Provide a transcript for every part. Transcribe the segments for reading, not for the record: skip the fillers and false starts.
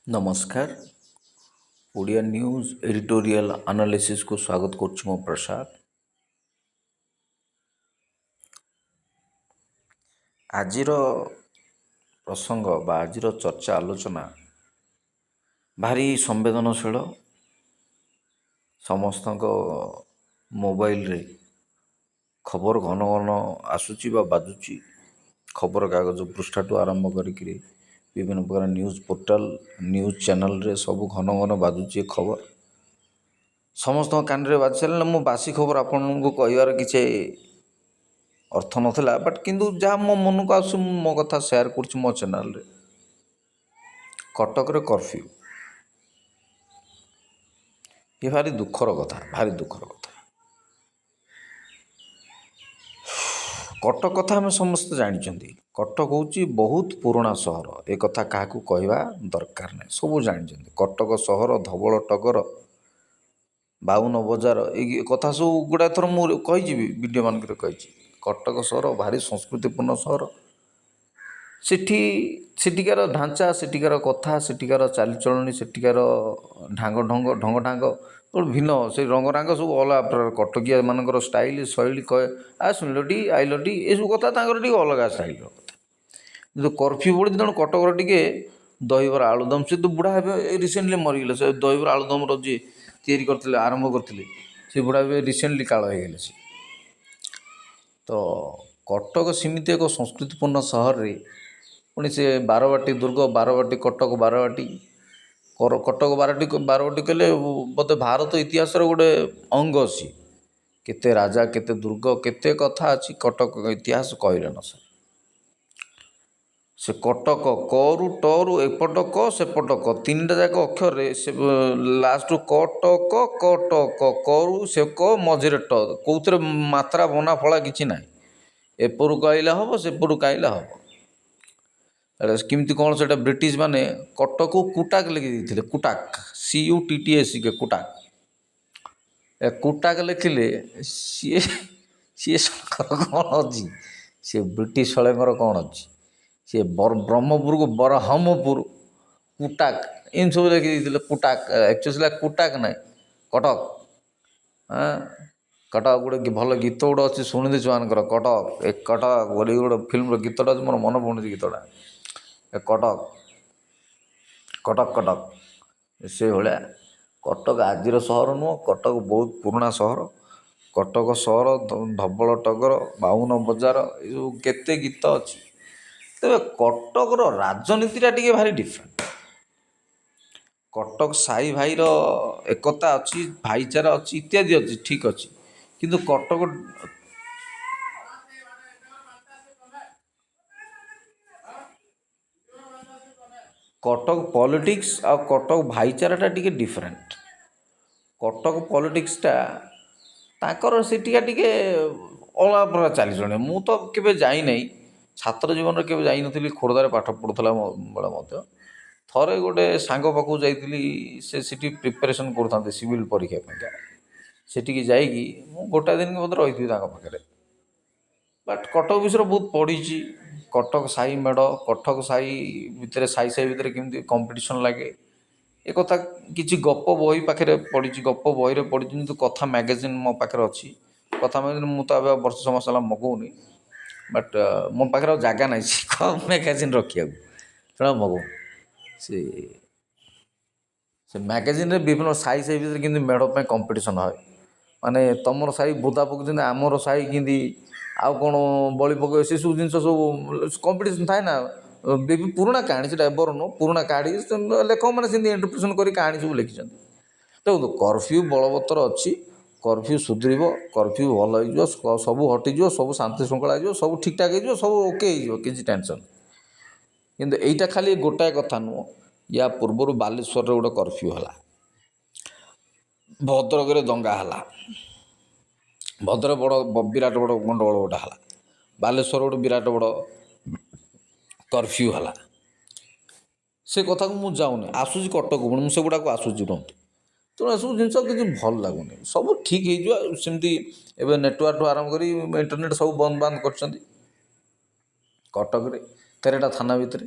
नमस्कार। Odia news editorial analysis को स्वागत करुछु मो प्रसाद। आजिर प्रसंग बा आजिर चर्चा आलोचना भारी संवेदनशील। समस्त मोबाइल रे खबर घन घन आसूची बा बाजुची। खबर कागज पृष्ठाठू आरंभ करिकरी विभिन्न प्रकार न्यूज पोर्टाल न्यूज चैनल रे सब घन घन बाजुची खबर। समस्त कान रे बाजी सारे मो बासी खबर आपन को कहबार किसी अर्थ नथिला, बट किंतु जहाँ मो मन को आसु मो कथा शेयर कर मो चैनल रे। कटक रे कर्फ्यू ये भारी दुखर कथा, भारी दुखर कथा। कटक कथा आम समस्त जानी। कटक हूँ बहुत पुराना सहर, एक कथा क्या कहवा दरकार नहीं, सब जानी। कटक सहर धवल टगर 52 बजार ये कथा सब गुड़ा थर मुझे वीडियो मान कही। कटक सहर भारी संस्कृतिपूर्ण सहर। सेठिकार ढांचा, सेठिकार कथा, सेठिकार चालीचलनी, सेठिकार ढांग ढंग ढंग ढांग भिन्न, से रंगरांग सब अलग प्रकार। कटकिया मानकर स्टाइल शैली कहे आ शुणिलटी आइलटी ये सब कथा अलग स्टाइल कथा। जो कर्फ्यू बोली तेणु कटकर टे दहीबर आलुदम से तो बुढ़ा रिसेंटली मरीगले। से दहीबर आलुदम जी तैयारी करते आरंभ करते से बुढ़ा रिसेंटली काल हो गले। तो कटक सीमित एक संस्कृतिपूर्ण सहर रे पुणी से बारवाटी दुर्ग, बारवाटी कटक, बारवाटी कटक बारवाटी कहले बोधे भारत इतिहास गोटे अंग अच्छी। केते राजा, केते दुर्ग, केते कथा अच्छी कटक इतिहास कहले न सर। से कटक करु टरु एपट क सेपट क तीन टा जाक अक्षर रे से लास्ट कटक कटक करु से क मझे ट कौन मात्रा बना फला किसी ना। एपरु आइला हम सेपरु आइला हम। किमती कौन से ब्रिटिश माने कटक को कुटाक लिखि देते। कुटाक CUTTAC कुटाक कुटाक लिखिले सी सी कौन अच्छी सी ब्रिटिश शैलेंर कौन अच्छी सी ब्रह्मपुर को बरहमपुर कुटाक इन सब लिखि देते। कुटाक एक्चुअली कुटाक ना कटक। हाँ कटक गोटे भल गीत गोटे अच्छी शुणी दे मानकर कटक एक कटक बोली गोटे फिल्म गीतटा मोर मन पड़ुनी गीतटा कटक कटक कटक से भाया। कटक आजिर सहर नुह, कटक बहुत पुराना सहर। कटक सहर धवल टगर 52 बजार ये केते गीत अच्छी। तेरे कटकर राजनीतिटा टी भारी डिफरेंट। कटक साई भाई एकता अच्छी, भाईचारा अच्छी, इत्यादि अच्छी, ठीक अच्छी। किंतु कटक पॉलिटिक्स आ कटक भाईचाराटा टी डिफरेंट। कटक पॉलिटिक्सटा ताकर सेठिका टी अलग प्रकार चली। मु तो केवे जाई नहीं, छात्र जीवन में केवे जाई नथिली। खोर्धार पाठ पढ़ुला बेले मध्य थरे गोटे सांग पाखु जाइली। से सिटी प्रिपरेशन करते सिविल परीक्षा पाइका। सेठिकी जाइकी मु गोटा दिन के रही पाखे। बट कटक विषय बहुत पढ़ी। कटक साई मेढ़, कटक साई भितर साई साई भितर केमती कंपटीशन लगे एक कथा किसी गप बही पाखे पढ़ी। गप बही पढ़ी किंतु कथा मैगजीन मो पाखे अच्छी। कथा मैगजीन मु तो ए वर्ष समस्या मगाऊनी, बट मो पाखे जगह ना मैगजीन रखा तेना मगाऊ। से मैगजीन विभिन्न साई साई भितर कि मेढ़ पर कंपटीशन है। माने तुम साई बुदा पकाते आमर साई कि आउ कौन बलि पक से सब जिन सब कंपटीशन थाए ना। पुराना कहानी से एबर नु पुराना कहानी लेखक मैंने इंटरप्रिटेशन कर कहानी सब लिखिं। देखो कर्फ्यू बलवत्तर अच्छी, कर्फ्यू सुधर, कर्फ्यू भल हो सब हटिज, सब शांति श्रृंखला हो सब ठीक ठाक हो सब ओके हो किसी टेंशन। किंतु एटा खाली गोटाए कथा नुह, या पूर्वर बालेश्वर गोटे कर्फ्यू है, भद्रक दंगा है, भद्रक बड़ विराट बड़ गंडगोल गोटा है, बालेश्वर गोटे विराट बड़ कर्फ्यू है। से कथा को मुझे जाऊनी आसूसी कटक मुझे गुड़ाक आसूसी रुहतु। तेणु सब जिन किसी भल लगुनि। सब ठीक होमती एवं नेटवर्क आरंभ कर इंटरनेट सब बंद बांद कर कटक 13टा थाना भितर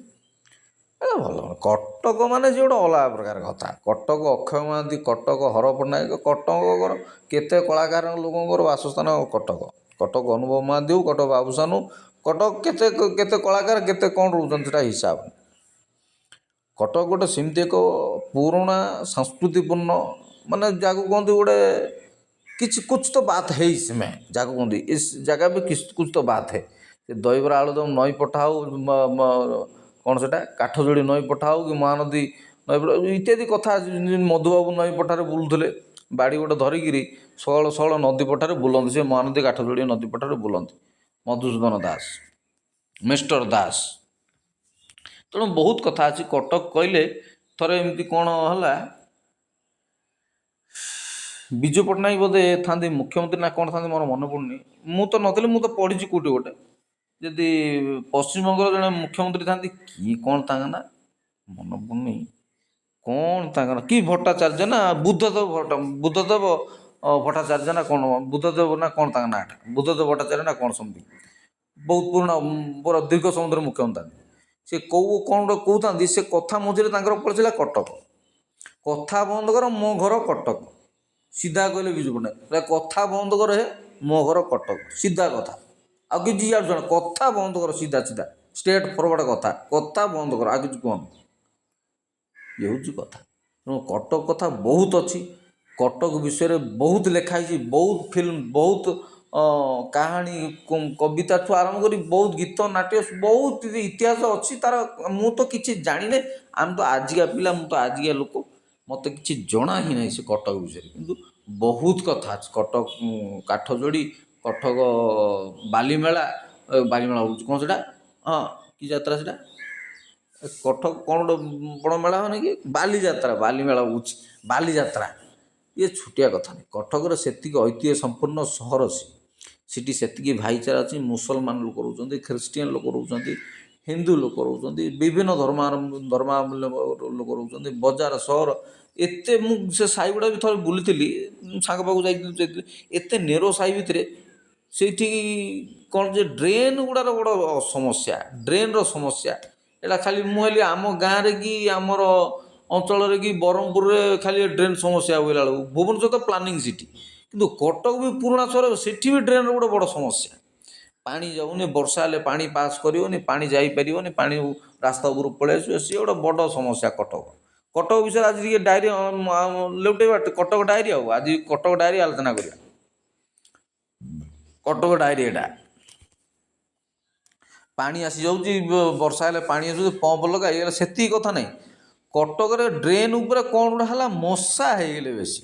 ଏ ଭଲ କଟକ ମାନେ ସେ ଗୋଟେ ଅଲଗା ପ୍ରକାର କଥା। କଟକ ଅକ୍ଷୟ ମହାନ୍ତି, କଟକ ହର ପଟ୍ଟନାୟକ, କଟକର କେତେ କଳାକାର ଲୋକଙ୍କର ବାସସ୍ଥାନ କଟକ। କଟକ ଅନୁଭବ ମହାନ୍ତି ହଉ, କଟକ ବାବୁସାନ ହଉ, କଟକ କେତେ କେତେ କଳାକାର କେତେ କ'ଣ ରହୁଛନ୍ତି ସେଟା ହିସାବ। କଟକ ଗୋଟେ ସେମିତି ଏକ ପୁରୁଣା ସଂସ୍କୃତିପୂର୍ଣ୍ଣ ମାନେ ଯାହାକୁ କୁହନ୍ତି ଗୋଟେ କିଛି କୁछ ତ ବାତ है इसमें ଯାହାକୁ କୁହନ୍ତି ଇସ୍ ଜାଗା ବି କୁछ ତ ବାତ है। ସେ ଦହିବରା ଆଳୁଦମ ନଈ ପଠା ହଉ କ'ଣ ସେଇଟା କାଠଯୋଡ଼ି ନଈ ପଠା ହଉ କି ମହାନଦୀ ନଈ ପଠା ଇତ୍ୟାଦି କଥା ଅଛି। ମଧୁବାବୁ ନଈ ପଠାରେ ବୁଲୁଥିଲେ ବାଡ଼ି ଗୋଟେ ଧରିକିରି ଶହଳ ଶହଳ ନଦୀ ପଠାରେ ବୁଲନ୍ତି। ସେ ମହାନଦୀ କାଠଯୋଡ଼ି ନଦୀ ପଠାରେ ବୁଲନ୍ତି ମଧୁସୂଦନ ଦାସ, ମିଷ୍ଟର ଦାସ। ତେଣୁ ବହୁତ କଥା ଅଛି। କଟକ କହିଲେ ଥରେ ଏମିତି କ'ଣ ହେଲା, ବିଜୁ ପଟ୍ଟନାୟକ ବୋଧେ ଥାନ୍ତି ମୁଖ୍ୟମନ୍ତ୍ରୀ ନା କ'ଣ ଥାନ୍ତି ମୋର ମନେ ପଡ଼ୁନି। ମୁଁ ତ ନଥିଲି, ମୁଁ ତ ପଢ଼ିଛି କେଉଁଠି ଗୋଟେ, ଯଦି ପଶ୍ଚିମବଙ୍ଗର ଜଣେ ମୁଖ୍ୟମନ୍ତ୍ରୀ ଥାନ୍ତି କି କ'ଣ ତାଙ୍କ ନା ମନେ ପଡ଼ୁନି, କ'ଣ ତାଙ୍କ ନା କି ଭଟ୍ଟାଚାର୍ଯ୍ୟ ନା ବୁଦ୍ଧଦେବ ଭଟ୍ଟାଚାର୍ଯ୍ୟ ନା କ'ଣ, ବୁଦ୍ଧଦେବ ନା କ'ଣ ତାଙ୍କ ନାଁଟା, ବୁଦ୍ଧଦେବ ଭଟ୍ଟାଚାର୍ଯ୍ୟ ନା କ'ଣ ସମଥିଙ୍ଗ, ବହୁତ ପୁରୁଣା ପୁରା ଦୀର୍ଘ ସମୁଦ୍ର ମୁଖ୍ୟମନ୍ତ୍ରୀ ଥାନ୍ତି। ସେ କେଉଁ କ'ଣ ଗୋଟେ କହୁଥାନ୍ତି, ସେ କଥା ମଝିରେ ତାଙ୍କର ପଡ଼ିଥିଲା କଟକ। କଥା ବନ୍ଦ କର ମୋ ଘର କଟକ, ସିଧା କହିଲେ ବିଜୁ ପଟ୍ଟନାୟକ। କଥା ବନ୍ଦ କର ହେ ମୋ ଘର କଟକ, ସିଧା କଥା। ଆଉ କିଛି ଇଆଡ଼ୁ ଶୁଣ, କଥା ବନ୍ଦ କର ସିଧା ସିଧା ଷ୍ଟ୍ରେଟ୍ ଫରୱାର୍ଡ଼ କଥା, କଥା ବନ୍ଦ କର ଆଉ କିଛି କୁହନ୍ତୁ। ଇଏ ହେଉଛି କଥା। ତେଣୁ କଟକ କଥା ବହୁତ ଅଛି। କଟକ ବିଷୟରେ ବହୁତ ଲେଖା ହେଇଛି, ବହୁତ ଫିଲ୍ମ, ବହୁତ କାହାଣୀ, କବିତାଠୁ ଆରମ୍ଭ କରି ବହୁତ ଗୀତ, ନାଟ୍ୟ, ବହୁତ ଇତିହାସ ଅଛି ତାର। ମୁଁ ତ କିଛି ଜାଣିନି, ଆମେ ତ ଆଜିକା ପିଲା, ମୁଁ ତ ଆଜିକା ଲୋକ, ମୋତେ କିଛି ଜଣା ହିଁ ନାହିଁ ସେ କଟକ ବିଷୟରେ। କିନ୍ତୁ ବହୁତ କଥା ଅଛି। କଟକ କାଠଯୋଡ଼ି, କଟକ ବାଲିମେଳା, ବାଲିମେଳା ହେଉଛି କ'ଣ ସେଇଟା, ହଁ କି ଯାତ୍ରା ସେଇଟା, କଟକ କ'ଣ ଗୋଟେ ବଡ଼ ମେଳା ହେଉନି କି ବାଲିଯାତ୍ରା, ବାଲିମେଳା ହେଉଛି ବାଲିଯାତ୍ରା। ଇଏ ଛୋଟିଆ କଥା ନାହିଁ। କଟକରେ ସେତିକି ଐତିହ୍ୟ ସମ୍ପୂର୍ଣ୍ଣ ସହର ସେଠି ସେତିକି ଭାଇଚାରା ଅଛି। ମୁସଲମାନ ଲୋକ ରହୁଛନ୍ତି, ଖ୍ରୀଷ୍ଟିଆନ ଲୋକ ରହୁଛନ୍ତି, ହିନ୍ଦୁ ଲୋକ ରହୁଛନ୍ତି, ବିଭିନ୍ନ ଧର୍ମାବଲମ୍ବୀ ଲୋକ ରହୁଛନ୍ତି। ବଜାର ସହର ଏତେ, ମୁଁ ସେ ସାହିଗୁଡ଼ା ବି ଥରେ ବୁଲିଥିଲି, ସାଙ୍ଗ ପାଖକୁ ଯାଇଥିଲି। ଏତେ ନେରୋ ସାହି ଭିତରେ ସେଇଠି କ'ଣ ଯେ ଡ୍ରେନ୍ ଗୁଡ଼ାର ବଡ଼ ସମସ୍ୟା, ଡ୍ରେନ୍ର ସମସ୍ୟା। ଏଇଟା ଖାଲି ମୁଁ ହେଲି ଆମ ଗାଁରେ କି ଆମର ଅଞ୍ଚଳରେ କି ବ୍ରହ୍ମପୁରରେ ଖାଲି ଡ୍ରେନ୍ ସମସ୍ୟା ହୁଇଲା ବେଳକୁ, ଭୁବନେଶ୍ୱର ତ ପ୍ଲାନିଂ ସିଟି, କିନ୍ତୁ କଟକ ବି ପୁରୁଣା ସହର, ସେଠି ବି ଡ୍ରେନ୍ର ଗୋଟେ ବଡ଼ ସମସ୍ୟା। ପାଣି ଯାଉନି, ବର୍ଷା ହେଲେ ପାଣି ପାସ୍ କରିବନି, ପାଣି ଯାଇପାରିବନି, ପାଣି ରାସ୍ତା ଉପରକୁ ପଳେଇ ଆସିବ। ସିଏ ଗୋଟେ ବଡ଼ ସମସ୍ୟା କଟକ। କଟକ ବିଷୟରେ ଆଜି ଟିକେ ଡାଏରୀ ଲେଉଟେଇବା, କଟକ ଡାଏରୀ। ଆଉ ଆଜି କଟକ ଡାଏରୀ ଆଲୋଚନା କରିବା। କଟକ ଡାଏରୀ ଏଇଟା। ପାଣି ଆସିଯାଉଛି, ବର୍ଷା ହେଲେ ପାଣି ଆସୁଛି, ପମ୍ପ ଲଗା ହେଇଗଲା, ସେତିକି କଥା ନାହିଁ। କଟକରେ ଡ୍ରେନ୍ ଉପରେ କ'ଣ ଗୋଟେ ହେଲା, ମଶା ହେଇଗଲେ ବେଶୀ।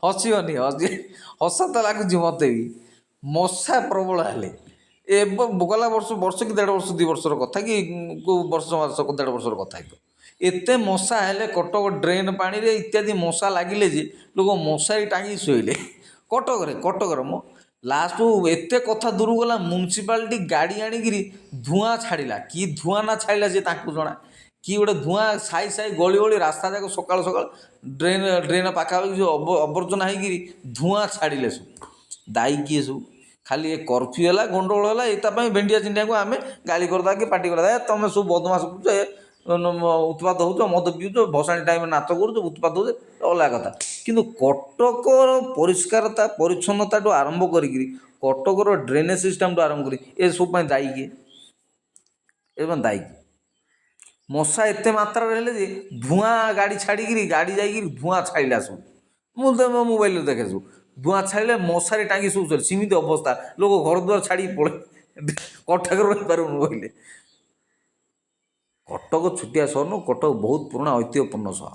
ହସିବନି, ହସ ତ ଲାଗୁଛି ମୋତେ ବି। ମଶା ପ୍ରବଳ ହେଲେ ଏବେ ଗଲା ବର୍ଷ କି ଦେଢ଼ ବର୍ଷ, 2 ବର୍ଷର କଥା କି କେଉଁ ବର୍ଷ ଦେଢ଼ ବର୍ଷର କଥା ହେଇଥିବ। ଏତେ ମଶା ହେଲେ କଟକ ଡ୍ରେନ୍ ପାଣିରେ ଇତ୍ୟାଦି ମଶା ଲାଗିଲେ ଯେ ଲୋକ ମଶାରୀ ଟାଙ୍ଗି ଶୋଇଲେ କଟକରେ ମୋ ଲାଷ୍ଟକୁ ଏତେ କଥା ଦୂରକୁ ଗଲା, ମ୍ୟୁନିସିପାଲିଟି ଗାଡ଼ି ଆଣିକିରି ଧୂଆଁ ଛାଡ଼ିଲା। କି ଧୂଆଁ ନା ଛାଡ଼ିଲା ଯେ ତାଙ୍କୁ ଜଣା। କି ଗୋଟେ ଧୂଆଁ ସାହି ସାହି ଗଳି ଗଳି ରାସ୍ତା ଯାକ ସକାଳୁ ସକାଳୁ ଡ୍ରେନ୍ ପାଖାପାଖି ଯେଉଁ ଆବର୍ଜନା ହେଇକିରି ଧୂଆଁ ଛାଡ଼ିଲେ ସବୁ। ଦାୟୀ କିଏ ସବୁ? ଖାଲି ଏ କର୍ଫ୍ୟୁ ହେଲା, ଗଣ୍ଡଗୋଳ ହେଲା, ଏ ତା ପାଇଁ ଭେଣ୍ଡିଆ ଚିଣ୍ଡିଆକୁ ଆମେ ଗାଳି କରିଦେବା କି ପାଟି କରିଦେବା, ତୁମେ ସବୁ ବଦମାସ କରୁଛ, ଉତ୍ପାତ ହେଉଛ, ମଦ ପିଉଛ, ଭସାଣି ଟାଇମ୍ରେ ନାଚ କରୁଛ, ଉତ୍ପାତ ହେଉଛ, ଅଲଗା କଥା। କିନ୍ତୁ କଟକର ପରିଷ୍କାରତା ପରିଚ୍ଛନ୍ନତାଠୁ ଆରମ୍ଭ କରିକିରି କଟକର ଡ୍ରେନେଜ୍ ସିଷ୍ଟମ୍ଠୁ ଆରମ୍ଭ କରି ଏସବୁ ପାଇଁ ଦାୟୀ କିଏ? ଏ ପାଇଁ ଦାୟୀ କିଏ? ମଶା ଏତେ ମାତ୍ରାରେ ହେଲେ ଯେ ଧୂଆଁ ଗାଡ଼ି ଛାଡ଼ିକିରି ଗାଡ଼ି ଯାଇକିରି ଧୂଆଁ ଛାଡ଼ିଲା ସବୁ। ମୁଁ ତ ମୋ ମୋବାଇଲରେ ଦେଖେ ସବୁ ଧୂଆଁ ଛାଡ଼ିଲେ ମଶାରୀ ଟାଙ୍ଗି ଶୋଉଛନ୍ତି। ସେମିତି ଅବସ୍ଥା, ଲୋକ ଘରଦ୍ୱାର ଛାଡ଼ିକି ପଳେଇ କଟକରେ ରହିପାରିବୁନି କହିଲେ। କଟକ ଛୋଟିଆ ସହର ନୁହଁ, କଟକ ବହୁତ ପୁରୁଣା ଐତିହ୍ୟପୂର୍ଣ୍ଣ ସହର।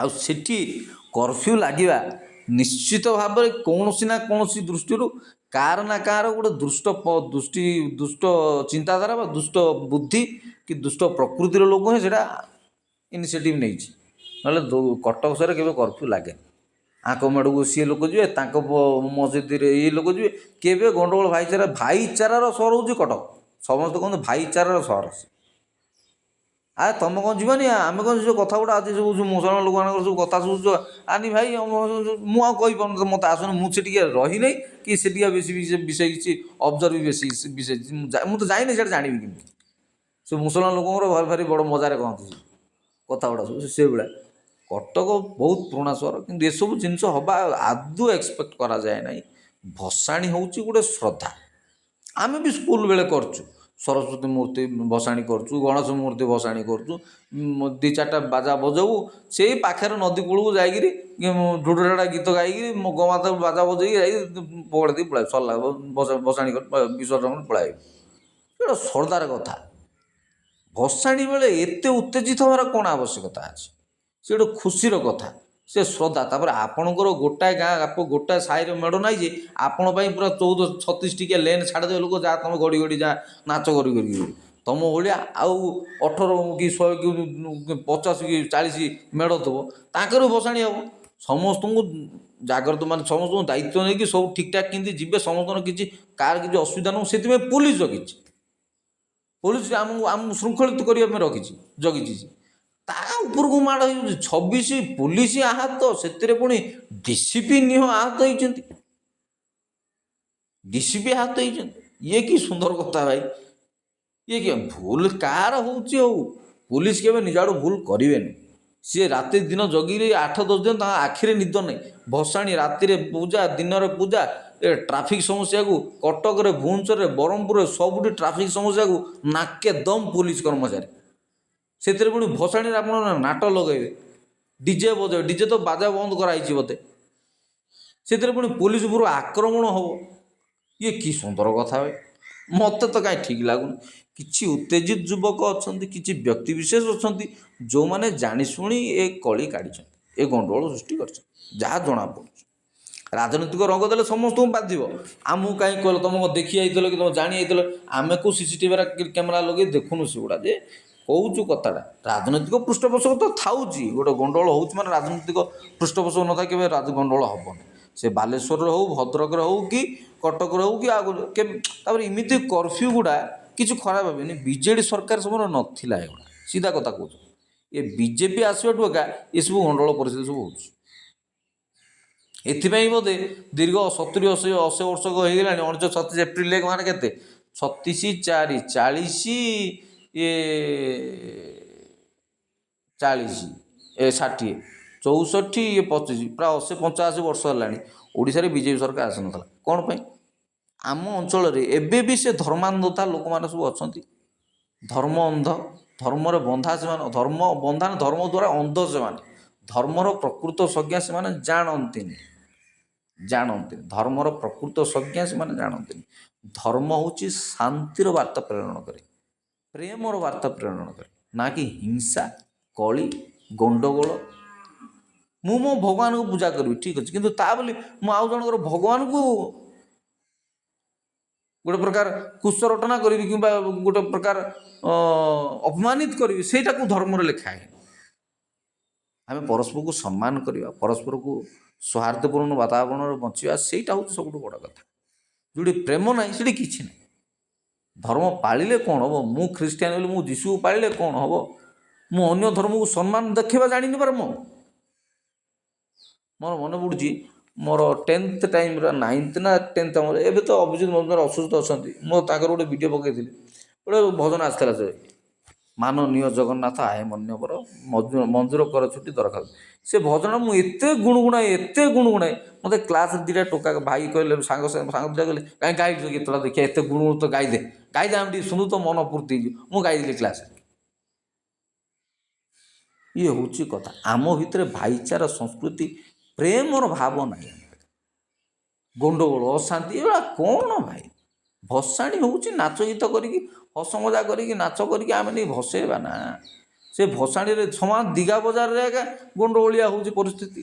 ଆଉ ସେଠି କର୍ଫ୍ୟୁ ଲାଗିବା ନିଶ୍ଚିତ ଭାବରେ କୌଣସି ନା କୌଣସି ଦୃଷ୍ଟିରୁ କାହାର ନା କାହାର ଗୋଟେ ଦୁଷ୍ଟ ଚିନ୍ତାଧାରା ବା ଦୁଷ୍ଟ ବୁଦ୍ଧି କି ଦୁଷ୍ଟ ପ୍ରକୃତିର ଲୋକ ହିଁ ସେଇଟା ଇନିସିଏଟିଭ୍ ନେଇଛି। ନହେଲେ କଟକ ସହରରେ କେବେ କର୍ଫ୍ୟୁ ଲାଗେନି। ଆଙ୍କ ମେଢ଼କୁ ସିଏ ଲୋକ ଯିବେ, ତାଙ୍କ ମସଜିଦରେ ଇଏ ଲୋକ ଯିବେ, କେବେ ଗଣ୍ଡଗୋଳ ଭାଇଚାରାର ସହର ହେଉଛି କଟକ। ସମସ୍ତେ କୁହନ୍ତି ଭାଇଚାରାର ସହର। ତମେ କ'ଣ ଯିବନି? ଆମେ କ'ଣ ଯେଉଁ କଥା ଗୁଡ଼ା ଆଜି ସବୁ ମୁସଲମାନ ଲୋକମାନଙ୍କର ସବୁ କଥା ସବୁ ଆନି ଭାଇ, ମୁଁ ଆଉ କହିପାରୁନି, ମୋତେ ଆସୁନି, ମୁଁ ସେଠିକି ରହିନାହିଁ କି ସେଠିକା ବେଶୀ ବିଷୟ କିଛି ଅବଜର୍ଭ ବେଶୀ ବିଷୟ ମୁଁ ତ ଯାଇନି, ସେଇଟା ଜାଣିବି କେମିତି? ସେ ମୁସଲମାନ ଲୋକଙ୍କର ଭାରି ଭାରି ବଡ଼ ମଜାରେ କହନ୍ତି କଥା ଗୁଡ଼ା ସବୁ ସେଭଳିଆ। କଟକ ବହୁତ ପୁରୁଣା ସହର, କିନ୍ତୁ ଏସବୁ ଜିନିଷ ହେବା ଆଦୌ ଏକ୍ସପେକ୍ଟ କରାଯାଏ ନାହିଁ। ଭସାଣି ହେଉଛି ଗୋଟେ ଶ୍ରଦ୍ଧା। ଆମେ ବି ସ୍କୁଲ ବେଳେ କରୁଛୁ, ସରସ୍ୱତୀ ମୂର୍ତ୍ତି ଭସାଣି କରୁଛୁ, ଗଣେଶ ମୂର୍ତ୍ତି ଭସାଣି କରୁଛୁ, ଦୁଇ ଚାରିଟା ବାଜା ବଜାଉ, ସେଇ ପାଖରେ ନଦୀ କୂଳକୁ ଯାଇକିରି ଢୁଢୁଢାଡ଼ା ଗୀତ ଗାଇକିରି ଗୋମାତା ବାଜା ବଜେଇକି ଯାଇକି ପକଡ଼ି ଦେଇ ପଳାଇବୁ, ସରିଲା ଭସାଣି ବିସର୍ଜନ ପଳାଇବୁ। ଏଇଟା ଶ୍ରଦ୍ଧାର କଥା। ଭସାଣି ବେଳେ ଏତେ ଉତ୍ତେଜିତ ହେବାର କ'ଣ ଆବଶ୍ୟକତା ଅଛି? ସେ ଗୋଟେ ଖୁସିର କଥା, ସେ ଶ୍ରଦ୍ଧା। ତାପରେ ଆପଣଙ୍କର ଗୋଟାଏ ଗାଁ ଗୋଟାଏ ସାହିର ମେଢ଼ ନାହିଁ ଯେ ଆପଣ ପାଇଁ ପୁରା 14-36 ଟିକିଆ ଲେନ୍ ଛାଡ଼ିଦେବେ ଲୋକ, ଯାହା ତୁମେ ଗଡ଼ି ଗଡ଼ି ଯା ନାଚ କରି ତୁମ ଭଳିଆ ଆଉ 18 କି 100 କି 50 କି 40 ମେଢ଼ ଥିବ, ତାଙ୍କର ଭସାଣି ହେବ। ସମସ୍ତଙ୍କୁ ଜାଗ୍ରତ, ମାନେ ସମସ୍ତଙ୍କୁ ଦାୟିତ୍ୱ ନେଇକି ସବୁ ଠିକ୍ଠାକ୍ କେମିତି ଯିବେ, ସମସ୍ତଙ୍କର କିଛି କାହାର କିଛି ଅସୁବିଧା ନୁହଁ, ସେଥିପାଇଁ ପୋଲିସ ଜଗିଛି। ପୋଲିସ ଆମକୁ ଶୃଙ୍ଖଳିତ କରିବା ପାଇଁ ଜଗିଛି। ତା ଉପରକୁ ମାଡ଼ ହେଉଛି 26 ପୋଲିସ ଆହତ, ସେଥିରେ ପୁଣି ଡିସିପି ନିହ ଆହତ ହେଇଛନ୍ତି, ଡିସିପି ଆହତ ହେଇଛନ୍ତି। ଇଏ କି ସୁନ୍ଦର କଥା ଭାଇ! ଇଏ କି ଭୁଲ କାହାର ହେଉଛି? ହଉ, ପୋଲିସ କେବେ ନିଜ ଆଡ଼ୁ ଭୁଲ କରିବେନି। ସିଏ ରାତି ଦିନ ଜଗିକି 8-10 ଦିନ ତାଙ୍କ ଆଖିରେ ନିଦ ନାହିଁ। ଭସାଣି, ରାତିରେ ପୂଜା, ଦିନରେ ପୂଜା, ଏ ଟ୍ରାଫିକ୍ ସମସ୍ୟାକୁ କଟକରେ, ଭୁବନେଶ୍ୱରରେ, ବ୍ରହ୍ମପୁରରେ ସବୁଠି ଟ୍ରାଫିକ୍ ସମସ୍ୟାକୁ ନାକେ ଦମ୍ ପୋଲିସ କର୍ମଚାରୀ। ସେଥିରେ ପୁଣି ଭସାଣିରେ ଆପଣ ନାଟ ଲଗାଇବେ, ଡିଜେ ବଜାଇବେ, ଡିଜେ ତ ବାଜା ବନ୍ଦ କରାହେଇଛି ବୋଧେ, ସେଥିରେ ପୁଣି ପୋଲିସ ଉପରୁ ଆକ୍ରମଣ ହେବ। ଇଏ କି ସୁନ୍ଦର କଥା ଭାଇ! ମୋତେ ତ କାହିଁ ଠିକ୍ ଲାଗୁନି। କିଛି ଉତ୍ତେଜିତ ଯୁବକ ଅଛନ୍ତି, କିଛି ବ୍ୟକ୍ତିବିଶେଷ ଅଛନ୍ତି ଯେଉଁମାନେ ଜାଣିଶୁଣି ଏ କଳି କାଢ଼ିଛନ୍ତି, ଏ ଗଣ୍ଡଗୋଳ ସୃଷ୍ଟି କରିଛନ୍ତି, ଯାହା ଜଣାପଡ଼ୁଛି। ରାଜନୈତିକ ରଙ୍ଗ ଦେଲେ ସମସ୍ତଙ୍କୁ ବାଧିବ। ଆମକୁ କାହିଁକି କହିଲ, ତୁମେ ଦେଖି ଯାଇଥିଲ କି ତୁମେ ଜାଣି ଯାଇଥିଲ? ଆମେ କେଉଁ CCTV କ୍ୟାମେରା ଲଗେଇ ଦେଖୁନୁ ସେଗୁଡ଼ା, ଯେ କହୁଛୁ କଥାଟା। ରାଜନୈତିକ ପୃଷ୍ଠପୋଷକ ତ ଥାଉଛି, ଗୋଟେ ଗଣ୍ଡଗୋଳ ହେଉଛି ମାନେ ରାଜନୈତିକ ପୃଷ୍ଠପୋଷକ ନଥାଏ କେବେ ଗଣ୍ଡଗୋଳ ହେବନି। ସେ ବାଲେଶ୍ୱରରେ ହେଉ, ଭଦ୍ରକରେ ହେଉ, କି କଟକରେ ହେଉ, କି ଆଉ ତାପରେ ଏମିତି କର୍ଫ୍ୟୁ ଗୁଡ଼ା କିଛି ଖରାପ ଭାବିନି। ବିଜେଡ଼ି ସରକାର ସମୟରେ ନଥିଲା ଏଗୁଡ଼ା, ସିଧା କଥା କହୁଛୁ। ଏ ବିଜେପି ଆସିବାଠୁ ଏକା ଏସବୁ ଗଣ୍ଡଗୋଳ ପରିସ୍ଥିତି ସବୁ ହେଉଛି। ଏଥିପାଇଁ ବୋଧେ ଦୀର୍ଘ 70-80 ବର୍ଷ ହେଇଗଲାଣି। 1936 ଏପ୍ରିଲ 1 ମାନେ କେତେ? 36-4-40 40 60 64 25 ପ୍ରାୟ 80-85 ବର୍ଷ ହେଲାଣି ଓଡ଼ିଶାରେ ବିଜେପି ସରକାର ଆସିନଥିଲା। କ'ଣ ପାଇଁ? ଆମ ଅଞ୍ଚଳରେ ଏବେ ବି ସେ ଧର୍ମାନ୍ଧତା ଲୋକମାନେ ସବୁ ଅଛନ୍ତି, ଧର୍ମ ଅନ୍ଧ, ଧର୍ମରେ ବନ୍ଧା ସେମାନେ, ଧର୍ମ ବନ୍ଧା ଧର୍ମ ଦ୍ୱାରା ଅନ୍ଧ ସେମାନେ, ଧର୍ମର ପ୍ରକୃତ ସଂଜ୍ଞା ସେମାନେ ଜାଣନ୍ତିନି। ଧର୍ମର ପ୍ରକୃତ ସଂଜ୍ଞା ସେମାନେ ଜାଣନ୍ତିନି। ଧର୍ମ ହେଉଛି ଶାନ୍ତିର ବାର୍ତ୍ତା ପ୍ରେରଣ କରେ, ପ୍ରେମର ବାର୍ତ୍ତା ପ୍ରେରଣ କରେ, ନା କି ହିଂସା, କଳି, ଗଣ୍ଡଗୋଳ। ମୁଁ ମୋ ଭଗବାନଙ୍କୁ ପୂଜା କରିବି, ଠିକ୍ ଅଛି, କିନ୍ତୁ ତା ବୋଲି ମୁଁ ଆଉ ଜଣଙ୍କର ଭଗବାନଙ୍କୁ ଗୋଟେ ପ୍ରକାର କୁଶରଟନା କରିବି କିମ୍ବା ଗୋଟେ ପ୍ରକାର ଅପମାନିତ କରିବି, ସେଇଟାକୁ ଧର୍ମରେ ଲେଖା ହେଇନି। ଆମେ ପରସ୍ପରକୁ ସମ୍ମାନ କରିବା, ପରସ୍ପରକୁ ସୌହାର୍ଦ୍ଦ୍ୟପୂର୍ଣ୍ଣ ବାତାବରଣରେ ବଞ୍ଚିବା, ସେଇଟା ହେଉଛି ସବୁଠୁ ବଡ଼ କଥା। ଯେଉଁଠି ପ୍ରେମ ନାହିଁ ସେଠି କିଛି ନାହିଁ। ଧର୍ମ ପାଳିଲେ କ'ଣ ହେବ? ମୁଁ ଖ୍ରୀଷ୍ଟିଆନ ହେଲେ ମୁଁ ଯୀଶୁକୁ ପାଳିଲେ କ'ଣ ହେବ? ମୁଁ ଅନ୍ୟ ଧର୍ମକୁ ସମ୍ମାନ ଦେଖାଇବା ଜାଣିନି ପାରେ। ମୋର ମନେ ପଡ଼ୁଛି, ମୋର 10th ଟାଇମ୍ର 9th ନା 10th, ଆମର ଏବେ ତ ଅଭିଜିତ ମଜୁମଦାର ଅସୁସ୍ଥ ଅଛନ୍ତି, ମୁଁ ତାଙ୍କର ଗୋଟେ ଭିଡ଼ିଓ ପକାଇଥିଲି, ଗୋଟେ ଭଜନ ଆସିଥିଲା, ସେ ମାନନୀୟ ଜଗନ୍ନାଥ ଆହେ ମନ୍ୟବର, ମଞ୍ଜୁର କର ଛୁଟି ଦରକାର। ସେ ଭଜନ ମୁଁ ଏତେ ଗୁଣଗୁଣାଏ, ମୋତେ କ୍ଲାସ୍ରେ ଦୁଇଟା ଟୋକା ଭାଇ କହିଲେ, ସାଙ୍ଗ ଦୁଇଟା କହିଲେ, କାହିଁ ଗାଇଛୁ ଗୀତଟା ଦେଖିବା, ଏତେ ଗୁଣଗୁଣ ତ ଗାଇଦେ ଆମେ ଟିକେ ଶୁଣୁ, ତ ମନ ପୂର୍ତ୍ତି ହେଇଯିବ। ମୁଁ ଗାଇଦେଲି କ୍ଲାସ୍ରେ। ଇଏ ହେଉଛି କଥା। ଆମ ଭିତରେ ଭାଇଚାରା, ସଂସ୍କୃତି, ପ୍ରେମର ଭାବ ନାହିଁ। ଗଣ୍ଡଗୋଳ, ଅଶାନ୍ତି, ଏଗୁଡ଼ା କ'ଣ ଭାଇ? ଭସାଣି ହେଉଛି ନାଚ ଗୀତ କରିକି, ହସ ମଜା କରିକି, ନାଚ କରିକି ଆମେ ନେଇ ଭସେଇବା ନା। ସେ ଭସାଣିରେ ସମାନ ଦିଘା ବଜାରରେ ଏକା ଗଣ୍ଡଗୋଳିଆ ହେଉଛି ପରିସ୍ଥିତି।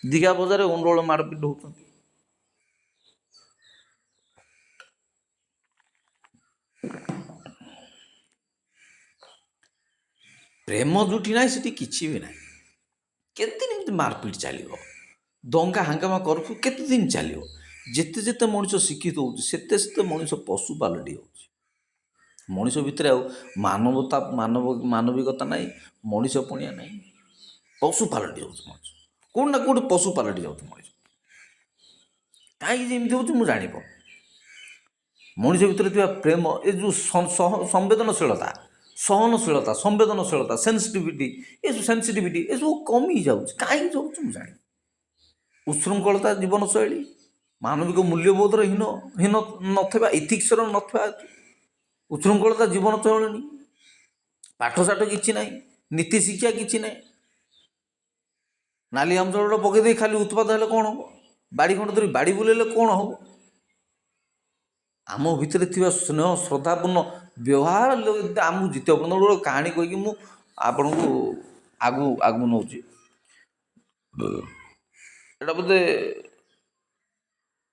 ଦିଘା ବଜାରରେ ଗଣ୍ଡଗୋଳ ମାଡ଼ପିଟ ହେଉଛନ୍ତି। ପ୍ରେମ ଯେଉଁଠି ନାହିଁ ସେଠି କିଛି ବି ନାହିଁ। କେତେ ଦିନ ଏମିତି ମାରପିଟ ଚାଲିବ? ଦଙ୍ଗା ହାଙ୍ଗାମା କର୍ଫ୍ୟୁ କେତେ ଦିନ ଚାଲିବ? ଯେତେ ମଣିଷ ଶିକ୍ଷିତ ହେଉଛି ସେତେ ମଣିଷ ପଶୁ ପାଲଟି ହେଉଛି। ମଣିଷ ଭିତରେ ଆଉ ମାନବିକତା ନାହିଁ, ମଣିଷ ପଣିଆ ନାହିଁ, ପଶୁ ପାଲଟି ଯାଉଛି ମଣିଷ। କେଉଁଠି ନା କେଉଁଠି ପଶୁ ପାଲଟି ଯାଉଛି ମଣିଷ। କାହିଁକି ଏମିତି ହେଉଛି ମୁଁ ଜାଣିପାରୁନି। ମଣିଷ ଭିତରେ ଥିବା ପ୍ରେମ, ଏ ଯେଉଁ ସମ୍ବେଦନଶୀଳତା, ସହନଶୀଳତା, ସମ୍ବେଦନଶୀଳତା, ସେନ୍ସିଟିଭିଟି ଏସବୁ କମି ଯାଉଛି। କାହିଁକି ଯାଉଛି ମୁଁ ଜାଣି। ଉଶୃଙ୍ଖଳତା ଜୀବନଶୈଳୀ, ମାନବିକ ମୂଲ୍ୟବୋଧର ହୀନ ନଥିବା, ଇଥିକ୍ସର ନଥିବା, ଉଶୃଙ୍ଖଳତା ଜୀବନଶୈଳୀ, ପାଠଶାଠ କିଛି ନାହିଁ, ନୀତି ଶିକ୍ଷା କିଛି ନାହିଁ। ନାଲି ଗାମୁଛା ପକେଇ ଦେଇ ଖାଲି ଉତ୍ପାଦ ହେଲେ କ'ଣ ହେବ? ବାଡ଼ି ଖଣ୍ଡ ଧରି ବାଡ଼ି ବୁଲେଇଲେ କ'ଣ ହେବ? ଆମ ଭିତରେ ଥିବା ସ୍ନେହ ଶ୍ରଦ୍ଧାପୂର୍ଣ୍ଣ ବ୍ୟବହାର ଆମକୁ ଜିତିବ। ଗୋଟେ କାହାଣୀ କହିକି ମୁଁ ଆପଣଙ୍କୁ ଆଗକୁ ନେଉଛି। ଏଇଟା ବୋଧେ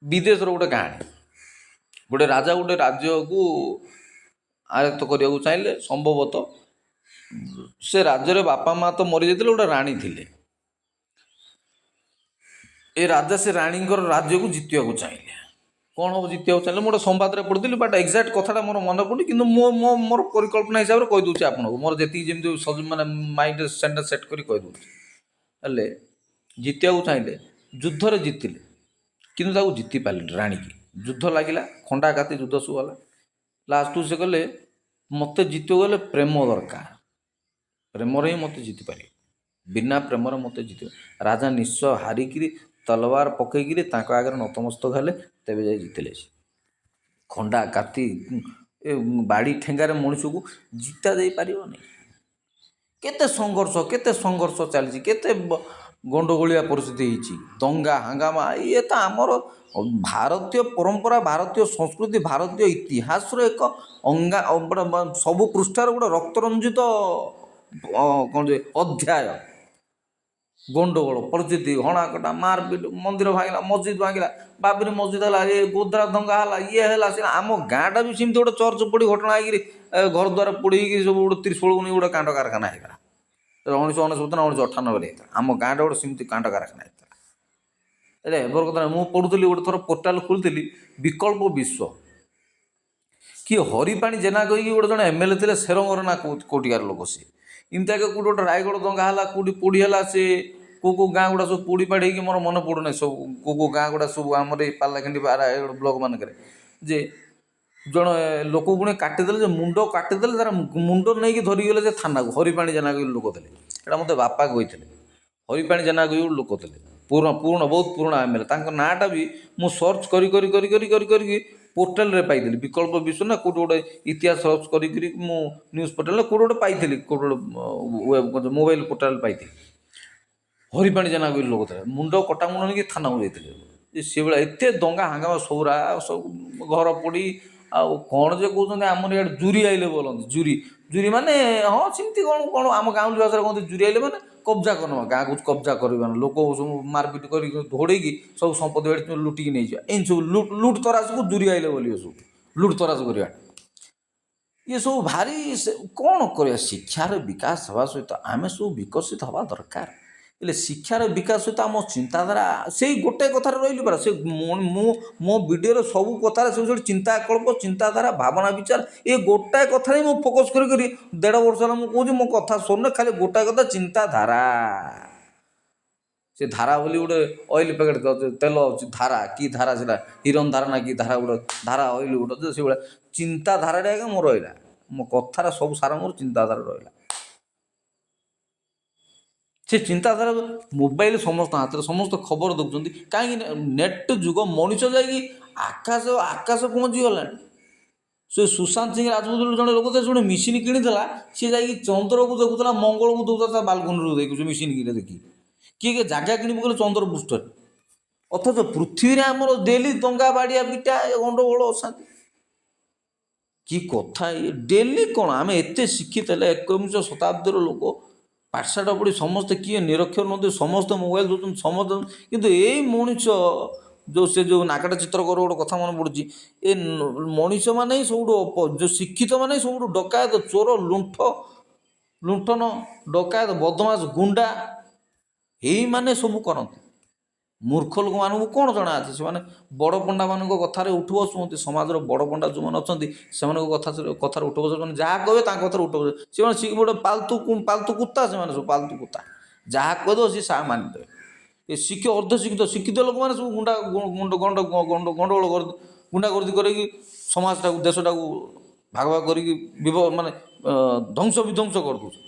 ବିଦେଶର ଗୋଟେ କାହାଣୀ। ଗୋଟେ ରାଜା ଗୋଟେ ରାଜ୍ୟକୁ ଆୟତ୍ତ କରିବାକୁ ଚାହିଁଲେ। ସମ୍ଭବତଃ ସେ ରାଜ୍ୟରେ ବାପା ମା ତ ମରିଯାଇଥିଲେ, ଗୋଟେ ରାଣୀ ଥିଲେ। ଏ ରାଜା ସେ ରାଣୀଙ୍କର ରାଜ୍ୟକୁ ଜିତିବାକୁ ଚାହିଁଲେ। କ'ଣ ହେବ ଜିତିବାକୁ ଚାହିଁଲେ? ମୁଁ ଗୋଟେ ସମ୍ବାଦରେ ପଢ଼ିଥିଲି, ବଟ୍ ଏକ୍ଜାକ୍ଟ କଥାଟା ମୋର ମନେ ପଡ଼ୁନି, କିନ୍ତୁ ମୋର ପରିକଳ୍ପନା ହିସାବରେ କହିଦେଉଛି ଆପଣଙ୍କୁ, ମୋର ଯେତିକି ଯେମିତି ମାନେ ମାଇଣ୍ଡରେ ସେଣ୍ଟେନ୍ସ ସେଟ୍ କରି କହିଦେଉଛି। ହେଲେ ଜିତିବାକୁ ଚାହିଁଲେ, ଯୁଦ୍ଧରେ ଜିତିଲେ, କିନ୍ତୁ ତାକୁ ଜିତି ପାରିଲେ। ରାଣୀକି ଯୁଦ୍ଧ ଲାଗିଲା, ଖଣ୍ଡା କାତି ଯୁଦ୍ଧ ସବୁ ହେଲା। ଲାଷ୍ଟକୁ ସେ କହିଲେ ମୋତେ ଜିତିବାକୁ ଗଲେ ପ୍ରେମ ଦରକାର, ପ୍ରେମରେ ହିଁ ମୋତେ ଜିତିପାରିବ, ବିନା ପ୍ରେମରେ ମୋତେ ଜିତିବ। ରାଜା ନିଶ୍ଚୟ ହାରିକିରି ତଲବାର ପକେଇକିରି ତାଙ୍କ ଆଗରେ ନତମସ୍ତକ ହେଲେ, ତେବେ ଯାଇ ଜିତିଲେ। ସେ ଖଣ୍ଡା କାତି ଏ ବାଡ଼ି ଠେଙ୍ଗାରେ ମଣିଷକୁ ଜିତା ଯାଇପାରିବନି। କେତେ ସଂଘର୍ଷ ଚାଲିଛି, କେତେ ଗଣ୍ଡଗୋଳିଆ ପରିସ୍ଥିତି ହେଇଛି, ଦଙ୍ଗା ହାଙ୍ଗାମା। ଇଏ ତ ଆମର ଭାରତୀୟ ପରମ୍ପରା, ଭାରତୀୟ ସଂସ୍କୃତି, ଭାରତୀୟ ଇତିହାସର ଏକ ସବୁ ପୃଷ୍ଠାର ଗୋଟେ ରକ୍ତରଞ୍ଜିତ କ'ଣ ଯେ ଅଧ୍ୟାୟ। ଗଣ୍ଡଗୋଳ ପରିସ୍ଥିତି, ହଣାକଟା, ମାରପିଟ, ମନ୍ଦିର ଭାଙ୍ଗିଲା, ମସଜିଦ ଭାଙ୍ଗିଲା, ବାବରି ମସଜିଦ ହେଲା, ଏ ଗୋଦ୍ରା ଦଙ୍ଗା ହେଲା, ଇଏ ହେଲା ସେ। ଆମ ଗାଁଟା ବି ସେମିତି ଗୋଟେ ଚର୍ଚ୍ଚ ପୋଡ଼ି ଘଟଣା ହେଇକିରି, ଘର ଦ୍ୱାର ପୋଡ଼ିକି ସବୁ ଗୋଟେ ତ୍ରିଶୂଳକୁ ନେଇ ଗୋଟେ କାଣ୍ଡ କାରଖାନା ହେଇଗଲା। 1999 ନା 1998 ହେଇଥିଲା। ଆମ ଗାଁଟା ଗୋଟେ ସେମିତି କାଣ୍ଡ କାରଖାନା ହେଇଥିଲା। ଏଇଟା ଏଭର କଥା। ମୁଁ ପଢ଼ୁଥିଲି ଗୋଟେ ଥର, ପୋର୍ଟାଲ ଖୋଲିଥିଲି, ବିକଳ୍ପ ବିଶ୍ୱ, କି ହରିପାଣି ଜେନା କହିକି ଗୋଟେ ଜଣେ MLA ଥିଲେ, ସେରଙ୍ଗର ନା କୋଉଠିକାର ଲୋକ। ସେ ଏମିତି ଆଗେ କେଉଁଠି ଗୋଟେ ରାୟଗଡ଼ ଦଙ୍ଗା ହେଲା, କେଉଁଠି ପୋଡ଼ି ହେଲା, ସେ କେଉଁ ଗାଁ ଗୁଡ଼ା ସବୁ ପୋଡ଼ି ପାଡ଼ି ହେଇକି, ମୋର ମନେ ପଡ଼ୁନାହିଁ ସବୁ କେଉଁ ଗାଁ ଗୁଡ଼ା ସବୁ ଆମର ଏଇ ପାଲାଖେଣ୍ଡି ରାୟଗଡ଼ ବ୍ଲକ ମାନଙ୍କରେ, ଯେ ଜଣେ ଲୋକ ପୁଣି କାଟିଦେଲେ, ଯେ ମୁଣ୍ଡ କାଟିଦେଲେ, ତାର ମୁଣ୍ଡ ନେଇକି ଧରିଗଲେ ଯେ ଥାନାକୁ। ହରିପାଣି ଜେନା କହିକି ଲୋକ ଥିଲେ, ଏଇଟା ମୋତେ ବାପା କହିଥିଲେ। ହରିପାଣି ଜେନା କହିକି ଲୋକ ଥିଲେ, ବହୁତ ପୁରୁଣା MLA। ତାଙ୍କ ନାଁଟା ବି ମୁଁ ସର୍ଚ୍ଚ କରିକି ପୋର୍ଟାଲରେ ପାଇଥିଲି। ବିକଳ୍ପ ବିଶ୍ୱ ନା କେଉଁଠି ଗୋଟେ ଇତିହାସ ସର୍ଚ୍ଚ କରିକିରି ମୁଁ ନ୍ୟୁଜ୍ ପୋର୍ଟାଲରେ କେଉଁଠି ଗୋଟେ ପାଇଥିଲି, କେଉଁଠି ଗୋଟେ ମୋବାଇଲ ପୋର୍ଟାଲ ପାଇଥିଲି। ହରିପାଣି ଜେନା କହିକି ଲୋକ ଥିଲେ, ମୁଣ୍ଡ କଟା ମୁଣ୍ଡ ନେଇକି ଥାନାକୁ ଯାଇଥିଲେ। ଯେ ସେଭଳିଆ ଏତେ ଦଙ୍ଗା ହାଙ୍ଗାମା ସୌରା ସବୁ, ଘର ପୋଡ଼ି, ଆଉ କ'ଣ ଯେ କହୁଛନ୍ତି ଆମର ଇଆଡ଼େ ଜୁରି ଆଇଲେ ବୋଲନ୍ତି। ଜୁରି ମାନେ, ହଁ ସେମିତି କ'ଣ ଆମ ଗାଉଁଲି ଭାଷାରେ କହନ୍ତି, ଜୁରି ଆଇଲେ ମାନେ କବ୍ଜା କରିନେବା, ଗାଁକୁ କବ୍ଜା କରିବା, ଲୋକ ସବୁ ମାରପିଟ କରିକି ଘୋଡ଼େଇକି ସବୁ ସମ୍ପତ୍ତି ବାଡ଼ି ଲୁଟିକି ନେଇଯିବା। ଏମିତି ସବୁ ଲୁଟ୍ ତରାସକୁ ଜୁରି ଆଇଲେ ବୋଲି, ସବୁ ଲୁଟ୍ ତରାସ କରିବା। ଇଏ ସବୁ ଭାରି କ'ଣ କରିବା? ଶିକ୍ଷାର ବିକାଶ ହେବା ସହିତ ଆମେ ସବୁ ବିକଶିତ ହେବା ଦରକାର। ହେଲେ ଶିକ୍ଷାର ବିକାଶ ସହିତ ଆମ ଚିନ୍ତାଧାରା ସେଇ ଗୋଟେ କଥାରେ ରହିଲି ପରା। ସେ ମୁଁ ମୋ ଭିଡ଼ିଓର ସବୁ କଥାରେ ସବୁ ଚିନ୍ତାକଳ୍ପ, ଚିନ୍ତାଧାରା, ଭାବନା, ବିଚାର, ଏ ଗୋଟାଏ କଥାରେ ମୁଁ ଫୋକସ୍ କରି 1.5 ବର୍ଷ ହେଲା ମୁଁ କହୁଛି। ମୋ କଥା ଶୁଣୁନ, ଖାଲି ଗୋଟାଏ କଥା, ଚିନ୍ତାଧାରା। ସେ ଧାରା ବୋଲି ଗୋଟେ ଅଏଲ ପ୍ୟାକେଟ୍ ତେଲ ଅଛି, ଧାରା କି ଧାରା, ସେଟା ହିରନ୍ ଧାରା ନା କି ଧାରା, ଗୋଟେ ଧାରା ଅଏଲ ଗୋଟେ, ସେଇଭଳିଆ ଚିନ୍ତାଧାରାଟା ଆଜ୍ଞା ମୋର ରହିଲା। ମୋ କଥାର ସବୁ ସାରା ମୋର ଚିନ୍ତାଧାରା ରହିଲା। ସେ ଚିନ୍ତାଧାରା ମୋବାଇଲ ସମସ୍ତ ହାତରେ, ସମସ୍ତେ ଖବର ଦେଉଛନ୍ତି। କାହିଁକି? ନେଟ୍ ଯୁଗ, ମଣିଷ ଯାଇକି ଆକାଶ ପହଞ୍ଚିଗଲାଣି। ସେ ସୁଶାନ୍ତ ସିଂ ରାଜପୁତ ଜଣେ ଲୋକ ଥିଲା, ସେ ଗୋଟେ ମେସିନ୍ କିଣିଥିଲା, ସିଏ ଯାଇକି ଚନ୍ଦ୍ରକୁ ଦେଖୁଥିଲା, ମଙ୍ଗଳକୁ ଦେଖୁଥିଲା, ତା ବାଲକୋନିରୁ ଦେଖୁଛି ମେସିନ୍ କିଣିଲେ ଦେଖି। କିଏ ଜାଗା କିଣିବୁ କହିଲେ ଚନ୍ଦ୍ର ପୃଷ୍ଠରେ। ଅଥଚ ପୃଥିବୀରେ ଆମର ଡେଲି ଦଙ୍ଗା ବାଡ଼ିଆ ପିଟା, ଗଣ୍ଡଗୋଳ, ଅଶାନ୍ତି। କି କଥା ଇଏ! ଡେଲି କ'ଣ ଆମେ ଏତେ ଶିକ୍ଷିତ ହେଲେ, 21ଶ ଶତାବ୍ଦୀର ଲୋକ, ପାଠଶାଠ ପଢ଼ି ସମସ୍ତେ, କିଏ ନିରକ୍ଷର ନୁହନ୍ତି, ସମସ୍ତେ ମୋବାଇଲ ଦେଉଛନ୍ତି, ସମସ୍ତେ। କିନ୍ତୁ ଏଇ ମଣିଷ ଯେଉଁ ନାଗାଟା ଚିତ୍ରକର ଗୋଟେ କଥା ମନେ ପଡ଼ୁଛି, ଏ ମଣିଷମାନେ ହିଁ ସବୁଠୁ ଯେଉଁ ଶିକ୍ଷିତମାନେ ହିଁ ସବୁଠୁ ଡକାୟତ, ଚୋର, ଲୁଣ୍ଠନ, ଡକାୟତ, ବଦମାସ, ଗୁଣ୍ଡା, ଏଇମାନେ ସବୁ କରନ୍ତି। ମୂର୍ଖ ଲୋକମାନଙ୍କୁ କ'ଣ ଜଣା ଅଛି? ସେମାନେ ବଡ଼ ପଣ୍ଡାମାନଙ୍କ କଥାରେ ଉଠ ବସ ହୁଅନ୍ତି। ସମାଜର ବଡ଼ ପଣ୍ଡା ଯେଉଁମାନେ ଅଛନ୍ତି, ସେମାନଙ୍କ କଥାରେ ଉଠ ବସ, ସେମାନେ ଯାହା କହିବେ ତାଙ୍କ କଥାରେ ଉଠ ବସ। ସେମାନେ ଗୋଟେ ପାଲତୁ କୁତା, ସେମାନେ ସବୁ ପାଲତୁ କୁତା। ଯାହା କହିଦେବ ସେ ସାହା ମାନିଦେବେ। ଏ ଅର୍ଦ୍ଧଶିକ୍ଷିତ, ଶିକ୍ଷିତ ଲୋକମାନେ ସବୁ ଗଣ୍ଡଗୋଳ ଗୁଣ୍ଡାଗର୍ଦି କରିକି ସମାଜଟାକୁ ଦେଶଟାକୁ ଭାଗ ଭାଗ କରିକି ମାନେ ଧ୍ୱଂସ ବିଧ୍ୱଂସ କରିଦେଉଛି।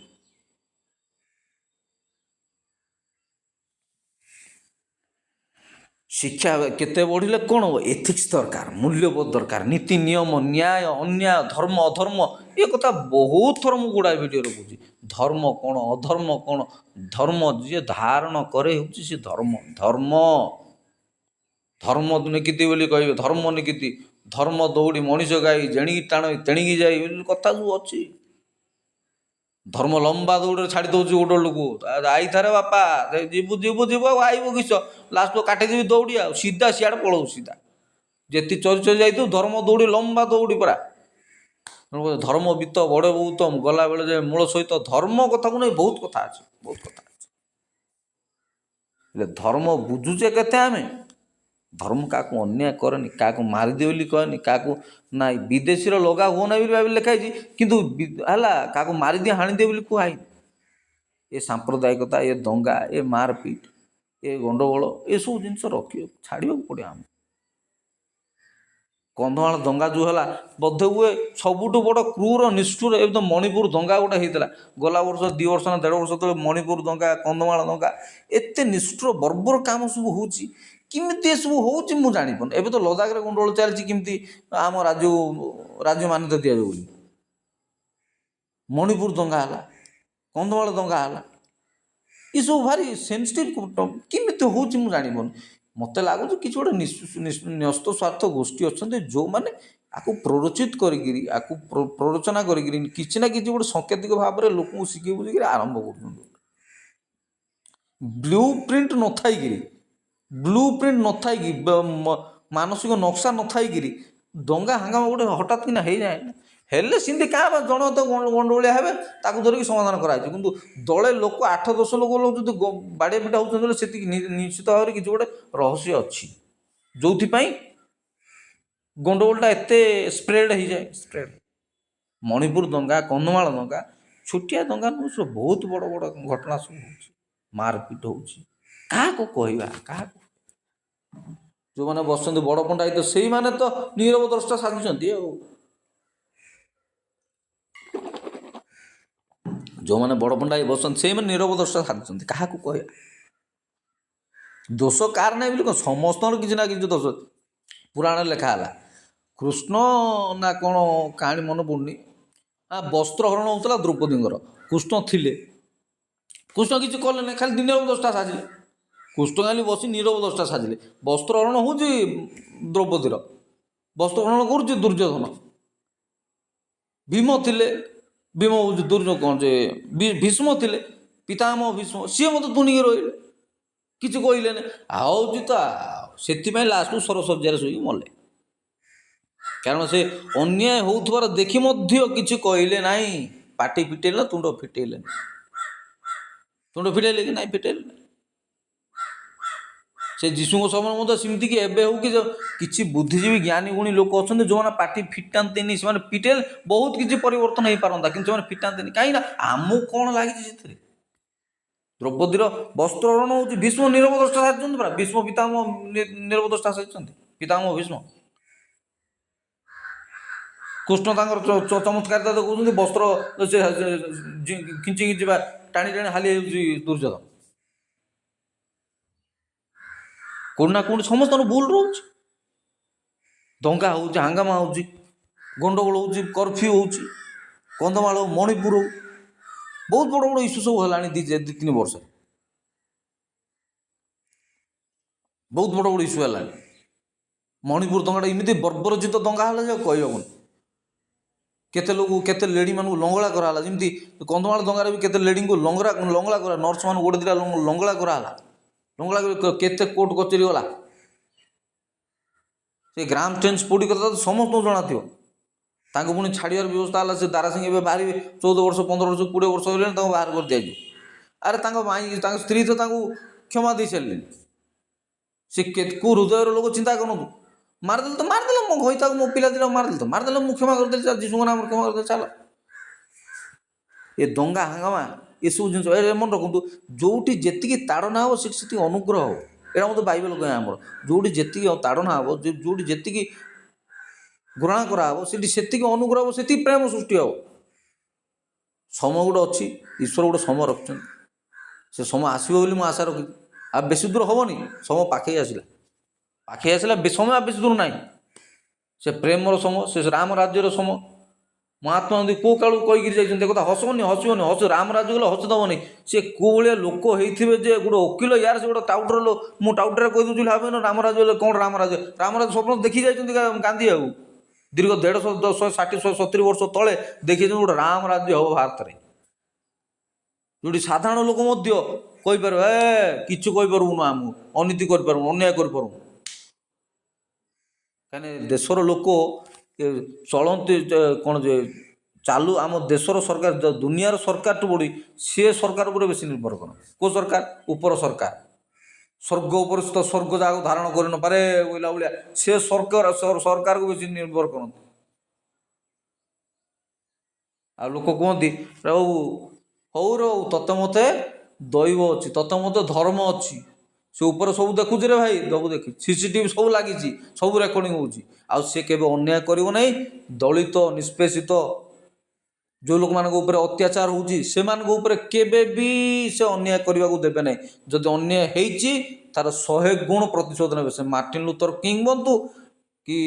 ଶିକ୍ଷା କେତେ ବଢ଼ିଲେ କ'ଣ ହେବ? ଏଥିକ୍ସ ଦରକାର, ମୂଲ୍ୟବୋଧ ଦରକାର, ନୀତି ନିୟମ, ନ୍ୟାୟ ଅନ୍ୟାୟ, ଧର୍ମ ଅଧର୍ମ, ଏ କଥା ବହୁତ ଥର ମୁଁ ଗୁଡ଼ାଏ ଭିଡ଼ିଓରେ କହୁଛି। ଧର୍ମ କ'ଣ ଅଧର୍ମ କ'ଣ? ଧର୍ମ ଯିଏ ଧାରଣ କରେ ହେଉଛି ସେ ଧର୍ମ। ଧର୍ମ ଧର୍ମ ନିକିତି ବୋଲି କହିବେ, ଧର୍ମ ନିକିତି, ଧର୍ମ ଦୌଡ଼ି ମଣିଷ ଗାଇ ଜେଣିକି ଟାଣ ତେଣିକି ଯାଇ ବୋଲି କଥା ସବୁ ଅଛି। ଧର୍ମ ଲମ୍ବା ଦୌଡ଼ିରେ ଛାଡ଼ି ଦେଉଛି ଗୋଟେ ଲୋକ, ଆଇଥାରେ ବାପା ଯିବୁ ଯିବୁ ଯିବୁ ଆଉ ଆଇବୁ କିସ, ଲାଷ୍ଟକୁ କାଟିଦେବି ଦୌଡ଼ି ଆଉ ସିଧା ସିଆଡ଼େ ପଳଉ ସିଧା। ଯେତିକି ଚରି ଚରି ଯାଇଥିବୁ ଧର୍ମ ଦୌଡ଼ି ଲମ୍ବା ଦୌଡ଼ି ପରା। ଧର୍ମ ବିତ ବଡ଼େ ବହୁତ ଗଲାବେଳେ ଯେ ମୂଳ ସହିତ ଧର୍ମ କଥାକୁ ନେଇ ବହୁତ କଥା ଅଛି, ବହୁତ କଥା ଅଛି। ହେଲେ ଧର୍ମ ବୁଝୁଛେ କେତେ ଆମେ? ଧର୍ମ କାହାକୁ ଅନ୍ୟାୟ କରେନି, କାହାକୁ ମାରିଦିଅ ବୋଲି କହେନି, କାହାକୁ ନାଇଁ ବିଦେଶୀର ଲଗା ହୁଅ ନାହିଁ ବୋଲି ଲେଖା ହେଇଛି, କିନ୍ତୁ ହେଲା କାହାକୁ ମାରିଦିଅ ହାଣିଦିଅ ବୋଲି କୁହାହେଇନି। ଏ ସାମ୍ପ୍ରଦାୟିକତା, ଏ ଦଙ୍ଗା, ଏ ମାରପିଟ, ଏ ଗଣ୍ଡଗୋଳ, ଏସବୁ ଜିନିଷ ରଖିବାକୁ ଛାଡ଼ିବାକୁ ପଡ଼ିବ ଆମକୁ। କନ୍ଧମାଳ ଦଙ୍ଗା ଯେଉଁ ହେଲା ବୋଧେ ହୁଏ ସବୁଠୁ ବଡ଼ କ୍ରୁର ନିଷ୍ଠୁର, ଏବେ ତ ମଣିପୁର ଦଙ୍ଗା ଗୋଟେ ହେଇଥିଲା ଗଲା ବର୍ଷ 2 ବର୍ଷ ନା 1.5 ବର୍ଷ ତଳେ, ମଣିପୁର ଦଙ୍ଗା, କନ୍ଧମାଳ ଦଙ୍ଗା, ଏତେ ନିଷ୍ଠୁର ବର୍ବର କାମ ସବୁ ହେଉଛି। କେମିତି ଏସବୁ ହେଉଛି ମୁଁ ଜାଣିପାରୁନି। ଏବେ ତ ଲଦାଖରେ ଗଣ୍ଡଗୋଳ ଚାଲିଛି, କେମିତି ଆମ ରାଜ୍ୟ ମାନ୍ୟତା ଦିଆଯାଉ ବୋଲି। ମଣିପୁର ଦଙ୍ଗା ହେଲା, କନ୍ଧମାଳ ଦଙ୍ଗା ହେଲା, ଏସବୁ ଭାରି ସେନ୍ସିଟିଭ୍ କେମିତି ହେଉଛି ମୁଁ ଜାଣିପାରୁନି। ମୋତେ ଲାଗୁଛି କିଛି ଗୋଟେ ନ୍ୟସ୍ତ ସ୍ୱାର୍ଥ ଗୋଷ୍ଠୀ ଅଛନ୍ତି ଯେଉଁମାନେ ଆକୁ ପ୍ରରୋଚିତ କରିକିରି, ଆକୁ ପ୍ରରୋଚନା କରିକିରି କିଛି ନା କିଛି ଗୋଟେ ସାଙ୍କେତିକ ଭାବରେ ଲୋକଙ୍କୁ ଶିଖେଇ ବୁଝିକିରି ଆରମ୍ଭ କରୁଛନ୍ତି। ବ୍ଲୁ ପ୍ରିଣ୍ଟ ନଥାଇକି ମାନସିକ ନକ୍ସା ନଥାଇକିରି ଦଙ୍ଗା ହାଙ୍ଗାମା ଗୋଟେ ହଠାତ୍ କିନା ହେଇଯାଏ। ହେଲେ ସେମିତି କାଁ ବା ଜଣେ ତ ଗଣ୍ଡଗୋଳିଆ ହେବେ, ତାକୁ ଧରିକି ସମାଧାନ କରାଯାଇଛି। କିନ୍ତୁ ଦଳେ ଲୋକ 8-10 ଲୋକ ଯଦି ବାଡ଼ିଆ ପିଟା ହେଉଛନ୍ତି ବୋଲେ ସେତିକି ନିଶ୍ଚିତ ଭାବରେ କିଛି ଗୋଟେ ରହସ୍ୟ ଅଛି, ଯେଉଁଥିପାଇଁ ଗଣ୍ଡଗୋଳଟା ଏତେ ସ୍ପ୍ରେଡ୍ ହେଇଯାଏ। ମଣିପୁର ଦଙ୍ଗା, କନ୍ଧମାଳ ଦଙ୍ଗା ଛୋଟିଆ ଦଙ୍ଗା ନୁହେଁ, ସବୁ ବହୁତ ବଡ଼ ବଡ଼ ଘଟଣା ସବୁ ହେଉଛି। ମାରପିଟ ହେଉଛି, କାହାକୁ କହିବା? କାହାକୁ? ଯେଉଁମାନେ ବସନ୍ତି ବଡ଼ ପଣ୍ଡାୟିତ ସେଇମାନେ ତ ନୀରବ ଦ୍ରଷ୍ଟା ସାଜୁଛନ୍ତି ଆଉ। ଯେଉଁମାନେ ବଡ଼ ପଣ୍ଡାୟିତ ବସନ୍ତି ସେଇମାନେ ନୀରବ ଦ୍ରଷ୍ଟା ସାଜୁଛନ୍ତି, କାହାକୁ କହିବା? ଦୋଷ କାହାର ନାହିଁ ବୋଲି କ'ଣ? ସମସ୍ତଙ୍କର କିଛି ନା କିଛି ଦୋଷ। ପୁରାଣରେ ଲେଖା ହେଲା, କୃଷ୍ଣ ନା କ'ଣ କାହାଣୀ ମନେ ପଡ଼ୁନି, ବସ୍ତ୍ର ହରଣ ହେଉଥିଲା ଦ୍ରୌପଦୀଙ୍କର। କୃଷ୍ଣ ଥିଲେ, କୃଷ୍ଣ କିଛି କଲେନି, ଖାଲି ନୀରବ ଦ୍ରଷ୍ଟା ସାଜିଲେ। କୃଷ୍ଣ ଖାଲି ବସି ନୀରବ ଦ୍ରଷ୍ଟା ସାଜିଲେ। ବସ୍ତ୍ର ହରଣ ହେଉଛି ଦ୍ରୌପଦୀର, ବସ୍ତ୍ର ହରଣ କରୁଛି ଦୁର୍ଯ୍ୟୋଧନ। ଭୀମ ଥିଲେ, ଭୀମ ହେଉଛି କ'ଣ ଯେ ଭୀଷ୍ମ ଥିଲେ, ପିତାମହ ଭୀଷ୍ମ, ସିଏ ମୋତେ ତୁଣିକି ରହିଲେ, କିଛି କହିଲେନି। ଆଉଛି ତ ସେଥିପାଇଁ ଲାଷ୍ଟକୁ ସରଶଯ୍ୟାରେ ଶୋଇକି ମଲେ। କାରଣ ସେ ଅନ୍ୟାୟ ହେଉଥିବାର ଦେଖି ମଧ୍ୟ କିଛି କହିଲେ ନାହିଁ। ପାଟି ଫିଟେଇଲେ ନା ତୁଣ୍ଡ ଫିଟେଇଲେନି? ତୁଣ୍ଡ ଫିଟେଇଲେ କି ନାହିଁ? ଫିଟେଇଲେ। ସେ ଯୀଶୁଙ୍କ ସମୟରେ ମଧ୍ୟ ସେମିତିକି ଏବେ ହେଉ କି କିଛି ବୁଦ୍ଧିଜୀବୀ ଜ୍ଞାନୀ ଗୁଣୀ ଲୋକ ଅଛନ୍ତି ଯେଉଁମାନେ ପାଟି ଫିଟାନ୍ତିନି, ସେମାନେ ଫିଟେଇଲେ ବହୁତ କିଛି ପରିବର୍ତ୍ତନ ହେଇପାରନ୍ତା, କିନ୍ତୁ ସେମାନେ ଫିଟାନ୍ତିନି। କାହିଁକି ନା ଆମକୁ କ'ଣ ଲାଗିଛି ସେଥିରେ? ଦ୍ରୌପଦୀର ବସ୍ତ୍ର ହରଣ ହେଉଛି, ଭୀଷ୍ମ ନୀରବ ଦ୍ରଷ୍ଟା ସାଜିଛନ୍ତି ପରା, ଭୀଷ୍ମ ପିତାମହ ନୀରବ ଦ୍ରଷ୍ଟା ସାଜିଛନ୍ତି, ପିତାମହ ଭୀଷ୍ମ। କୃଷ୍ଣ ତାଙ୍କର ଚମତ୍କାରିତା ଦେଖଉଛନ୍ତି, ବସ୍ତ୍ର ଖିଞ୍ଚି ଖିଞ୍ଚି ବା ଟାଣି ଟାଣି ହାଲି ହେଉଛି ଦୁର୍ଯ୍ୟୋଧନ। କେଉଁଠି ନା କେଉଁଠି ସମସ୍ତଙ୍କର ଭୁଲ ରହୁଛି। ଦଙ୍ଗା ହେଉଛି, ହାଙ୍ଗାମା ହେଉଛି, ଗଣ୍ଡଗୋଳ ହେଉଛି, କର୍ଫ୍ୟୁ ହେଉଛି, କନ୍ଧମାଳ ହେଉ, ମଣିପୁର ହେଉ, ବହୁତ ବଡ଼ ବଡ଼ ଇସ୍ୟୁ ସବୁ ହେଲାଣି 2-3 ବର୍ଷରେ। ବହୁତ ବଡ଼ ବଡ଼ ଇସ୍ୟୁ ହେଲାଣି। ମଣିପୁର ଦଙ୍ଗାଟା ଏମିତି ବର୍ବରଚିତ ଦଙ୍ଗା ହେଲା ଯେ କହିହେବନି। କେତେ ଲୋକ, କେତେ ଲେଡ଼ିମାନଙ୍କୁ ଲଙ୍ଗଳା କରାହେଲା। ଯେମିତି କନ୍ଧମାଳ ଦଙ୍ଗାରେ ବି କେତେ ଲେଡ଼ିଙ୍କୁ ଲଙ୍ଗଳା କରା, ନର୍ସମାନଙ୍କୁ ଗୋଟେ ଦିଟା ଲଙ୍ଗଳା କରାହେଲା। ଲଙ୍ଗଳା କେତେ କୋର୍ଟ କଚେରୀ ଗଲା। ସେ ଗ୍ରାମ ଟ୍ରେନ୍ ସ୍ପୋର୍ଟି କଥା ତ ସମସ୍ତଙ୍କୁ ଜଣାଥିବ। ତାଙ୍କୁ ପୁଣି ଛାଡ଼ିବାର ବ୍ୟବସ୍ଥା ହେଲା। ସେ ଦାରା ସିଂ ଏବେ ବାହାରିବେ, 14 ବର୍ଷ 15 ବର୍ଷ 20 ବର୍ଷ ହେଲେଣି, ତାଙ୍କୁ ବାହାର କରିଦିଆଯିବ। ଆରେ ତାଙ୍କ ସ୍ତ୍ରୀ ତ ତାଙ୍କୁ କ୍ଷମା ଦେଇ ସାରିଲେଣି। ସେ କେଉଁ ହୃଦୟର ଲୋକ ଚିନ୍ତା କରନ୍ତୁ। ମାରିଦେଲେ ତ ମାରିଦେଲେ, ମୋ ଘଇତାକୁ ମୋ ପିଲା ଦିନ ମାରିଦେଲେ ତ ମାରିଦେଲେ, ମୁଁ କ୍ଷମା କରିଦେଲି, ଯୀଶୁଙ୍କ ନାମରେ କ୍ଷମା କରିଦେଲି, ଚାଲ। ଏ ଦଙ୍ଗା ହାଙ୍ଗାମା ଏସବୁ ଜିନିଷ ମନେ ରଖନ୍ତୁ। ଯେଉଁଠି ଯେତିକି ତାଡ଼ନା ହେବ ସେଠି ସେତିକି ଅନୁଗ୍ରହ ହେବ। ଏଇଟା ମୋତେ ବାଇବେଲ କହେ ଆମର। ଯେଉଁଠି ଯେତିକି ତାଡ଼ନା ହେବ, ଯେଉଁଠି ଯେତିକି ଘୃଣା କରାହେବ, ସେଠି ସେତିକି ଅନୁଗ୍ରହ ହେବ, ସେତିକି ପ୍ରେମ ସୃଷ୍ଟି ହେବ। ସମୟ ଗୋଟେ ଅଛି, ଈଶ୍ୱର ଗୋଟେ ସମୟ ରଖିଛନ୍ତି, ସେ ସମୟ ଆସିବ ବୋଲି ମୁଁ ଆଶା ରଖିଛି। ଆଉ ବେଶୀ ଦୂର ହେବନି, ସମୟ ପାଖେଇ ଆସିଲା, ସମୟ ଆଉ ବେଶୀ ଦୂର ନାହିଁ। ସେ ପ୍ରେମର ସମୟ, ସେ ରାମ ରାଜ୍ୟର ସମୟ। ମହାତ୍ମା ଗାନ୍ଧୀ କେଉଁ କାଳୁ କହିକି ଯାଇଛନ୍ତି, କଥା ହସିବନି ରାମ ରାଜ୍ୟ ଗଲେ ହସି ଦେବନି। ସେ କେଉଁ ଭଳିଆ ଲୋକ ହେଇଥିବେ ଯେ ଗୋଟେ ଓକିଲ ୟାର ସେ ଗୋଟେ ଟାଉଟର, ମୁଁ ଟାଉଟରରେ କହିଦେଉଛି ଭାବେନ ରାମ ରାଜ୍ୟ ଗଲେ କ'ଣ ରାମରାଜ୍ୟ ସ୍ୱପ୍ନ ଦେଖି ଯାଇଛନ୍ତି ଗାନ୍ଧୀ। ଆଉ ଦୀର୍ଘ 150, 160, 170 ବର୍ଷ ତଳେ ଦେଖିଛନ୍ତି ଗୋଟେ ରାମ ରାଜ୍ୟ ହେବ ଭାରତରେ, ଯେଉଁଠି ସାଧାରଣ ଲୋକ ମଧ୍ୟ କହିପାରିବ କିଛି କହିପାରିବୁନୁ, ଆମକୁ ଅନୀତି କରିପାରିବୁନୁ, ଅନ୍ୟାୟ କରିପାରିବୁନୁ। କାହିଁକି ଦେଶର ଲୋକ ଚଳନ୍ତି କ'ଣ ଯେ ଚାଲୁ ଆମ ଦେଶର ସରକାର, ଦୁନିଆର ସରକାରଠୁ ବଢ଼ି ସିଏ ସରକାର ଉପରେ ବେଶୀ ନିର୍ଭର କରନ୍ତି। କେଉଁ ସରକାର? ଉପର ସରକାର। ସ୍ୱର୍ଗ ଉପରେ ସ୍ୱର୍ଗ ଯାହାକୁ ଧାରଣ କରି ନପାରେ ବୋଇଲା ଭଳିଆ ସେ ସରକାରକୁ ବେଶୀ ନିର୍ଭର କରନ୍ତି। ଆଉ ଲୋକ କୁହନ୍ତି ପ୍ରଭୁ ହଉ ରହୁ, ତତେ ମୋତେ ଦୈବ ଅଛି, ତତେ ମୋତେ ଧର୍ମ ଅଛି। ସେ ଉପରେ ସବୁ ଦେଖୁଛି ରେ ଭାଇ, ସବୁ ଦେଖି CCTV ସବୁ ଲାଗିଛି, ସବୁ ରେକର୍ଡ଼ିଂ ହେଉଛି। ଆଉ ସେ କେବେ ଅନ୍ୟାୟ କରିବ ନାହିଁ। ଦଳିତ, ନିଷ୍ପେଷିତ ଯେଉଁ ଲୋକମାନଙ୍କ ଉପରେ ଅତ୍ୟାଚାର ହେଉଛି ସେମାନଙ୍କ ଉପରେ କେବେ ବି ସେ ଅନ୍ୟାୟ କରିବାକୁ ଦେବେ ନାହିଁ। ଯଦି ଅନ୍ୟାୟ ହେଇଛି ତାର 100 ଗୁଣ ପ୍ରତିଶୋଧ ନେବେ। ସେ ମାର୍ଟିନ ଲୁଥର କିଙ୍ଗ ହୁଅନ୍ତୁ, କି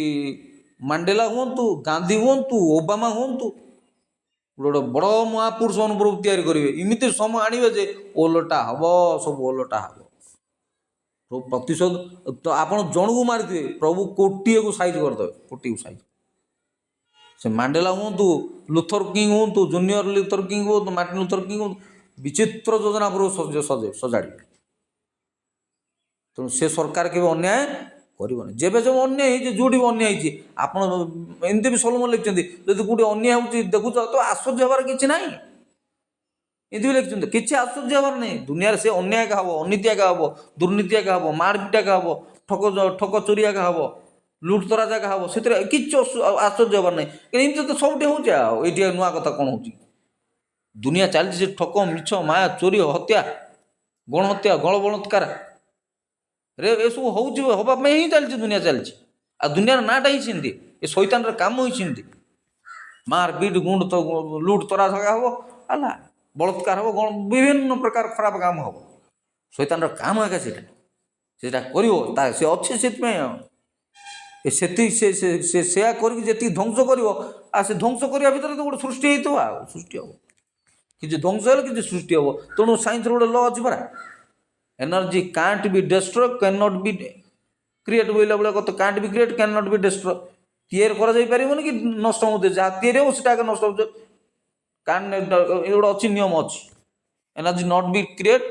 ମାଣ୍ଡେଲା ହୁଅନ୍ତୁ, ଗାନ୍ଧୀ ହୁଅନ୍ତୁ, ଓବାମା ହୁଅନ୍ତୁ, ଗୋଟେ ବଡ଼ ମହାପୁରୁଷ ଅନୁଭବ ତିଆରି କରିବେ। ଏମିତି ସମୟ ଆଣିବେ ଯେ ଓଲଟା ହେବ, ସବୁ ଓଲଟା ହେବ। ପ୍ରଭୁ ପ୍ରତିଶୋଧ ତ ଆପଣ ଜଣକୁ ମାରିଥିବେ, ପ୍ରଭୁ କୋଟିଏକୁ ସାଇଜ୍ କରିଦେବେ, କୋଟିକୁ ସାଇଜ୍। ସେ ମାଣ୍ଡେଲା ହୁଅନ୍ତୁ, ଲୁଥର କିଙ୍ଗ ହୁଅନ୍ତୁ, ଜୁନିୟର ଲୁଥର କିଙ୍ଗ ହୁଅନ୍ତୁ, ମାର୍ଟିନ ଲୁଥର କିଙ୍ଗ ହୁଅନ୍ତୁ, ବିଚିତ୍ର ଯୋଜନା ପୂର୍ବରୁ ସଜାଡ଼ିବେ। ତେଣୁ ସେ ସରକାର କେବେ ଅନ୍ୟାୟ କରିବନି। ଯେବେ ଯେବେ ଅନ୍ୟାୟ ହେଇଛି, ଯେଉଁଠି ବି ଅନ୍ୟାୟ ହେଇଛି, ଆପଣ ଏମିତି ବି ସଲୋମନ ଲେଖିଛନ୍ତି, ଯଦି କେଉଁଠି ଅନ୍ୟାୟ ହେଉଛି ଦେଖୁଛ ତ ଆଶ୍ଚର୍ଯ୍ୟ ହେବାର କିଛି ନାହିଁ। ଏମିତି ବି ଲେଖିଛନ୍ତି, କିଛି ଆଶ୍ଚର୍ଯ୍ୟ ହେବାର ନାହିଁ। ଦୁନିଆରେ ସେ ଅନ୍ୟାୟ ଏକା ହେବ, ଅନୀତି ଏକା ହେବ, ଦୁର୍ନୀତି ଏକା ହେବ, ମାରପିଟ ଏକା ହେବ, ଠକ ଚୋରି ଏକା ହେବ, ଲୁଟତରା ଜାଗା ହେବ। ସେଥିରେ କିଛି ଆଶ୍ଚର୍ଯ୍ୟ ହେବାର ନାହିଁ। ଏମିତି ତ ସବୁଠି ହେଉଛି। ଆଉ ଏଇଠି ନୂଆ କଥା କ'ଣ ହେଉଛି? ଦୁନିଆ ଚାଲିଛି ସେ ଠକ, ମିଛ, ମାୟା, ଚୋରି, ହତ୍ୟା, ଗଣହତ୍ୟା, ଗଣବଳାତ୍କାର ରେ ଏସବୁ ହେଉଛି, ହେବା ପାଇଁ ହିଁ ଚାଲିଛି, ଦୁନିଆ ଚାଲିଛି। ଆଉ ଦୁନିଆର ନାଁଟା ହିଁ ସେମିତି, ଏ ଶୈତାନର କାମ ହିଁ ସେମିତି। ମାରପିଟ, ଲୁଟ ତରା ଜାଗା ହେବ, ହେଲା ବଳାତ୍କାର ହେବ, ବିଭିନ୍ନ ପ୍ରକାର ଖରାପ କାମ ହେବ। ଶୈତାନର କାମ ଏକା ସେଇଟା କରିବ, ସେ ଅଛି ସେଥିପାଇଁ। ଆଉ ସେୟା କରିକି ଯେତିକି ଧ୍ୱଂସ କରିବ, ଆଉ ସେ ଧ୍ୱଂସ କରିବା ଭିତରେ ତ ଗୋଟେ ସୃଷ୍ଟି ହେଇଥିବ, ଆଉ ସୃଷ୍ଟି ହେବ। କିଛି ଧ୍ୱଂସ ହେଲେ କିଛି ସୃଷ୍ଟି ହେବ। ତେଣୁ ସାଇନ୍ସର ଗୋଟେ ଲ ଅଛି ପରା, energy can't be destroy, can not be create ବୋଇଲା ଭଳିଆ କଥା। Can't be create, can not be destroy. ତିଆରି କରାଯାଇପାରିବନି କି ନଷ୍ଟ ମଧ୍ୟ, ଯାହା ତିଆରି ହେବ ସେଟା ଆଗ ନଷ୍ଟ ହେଉଛି। ଏ ଗୋଟେ ଅଛି, ନିୟମ ଅଛି, energy not be create,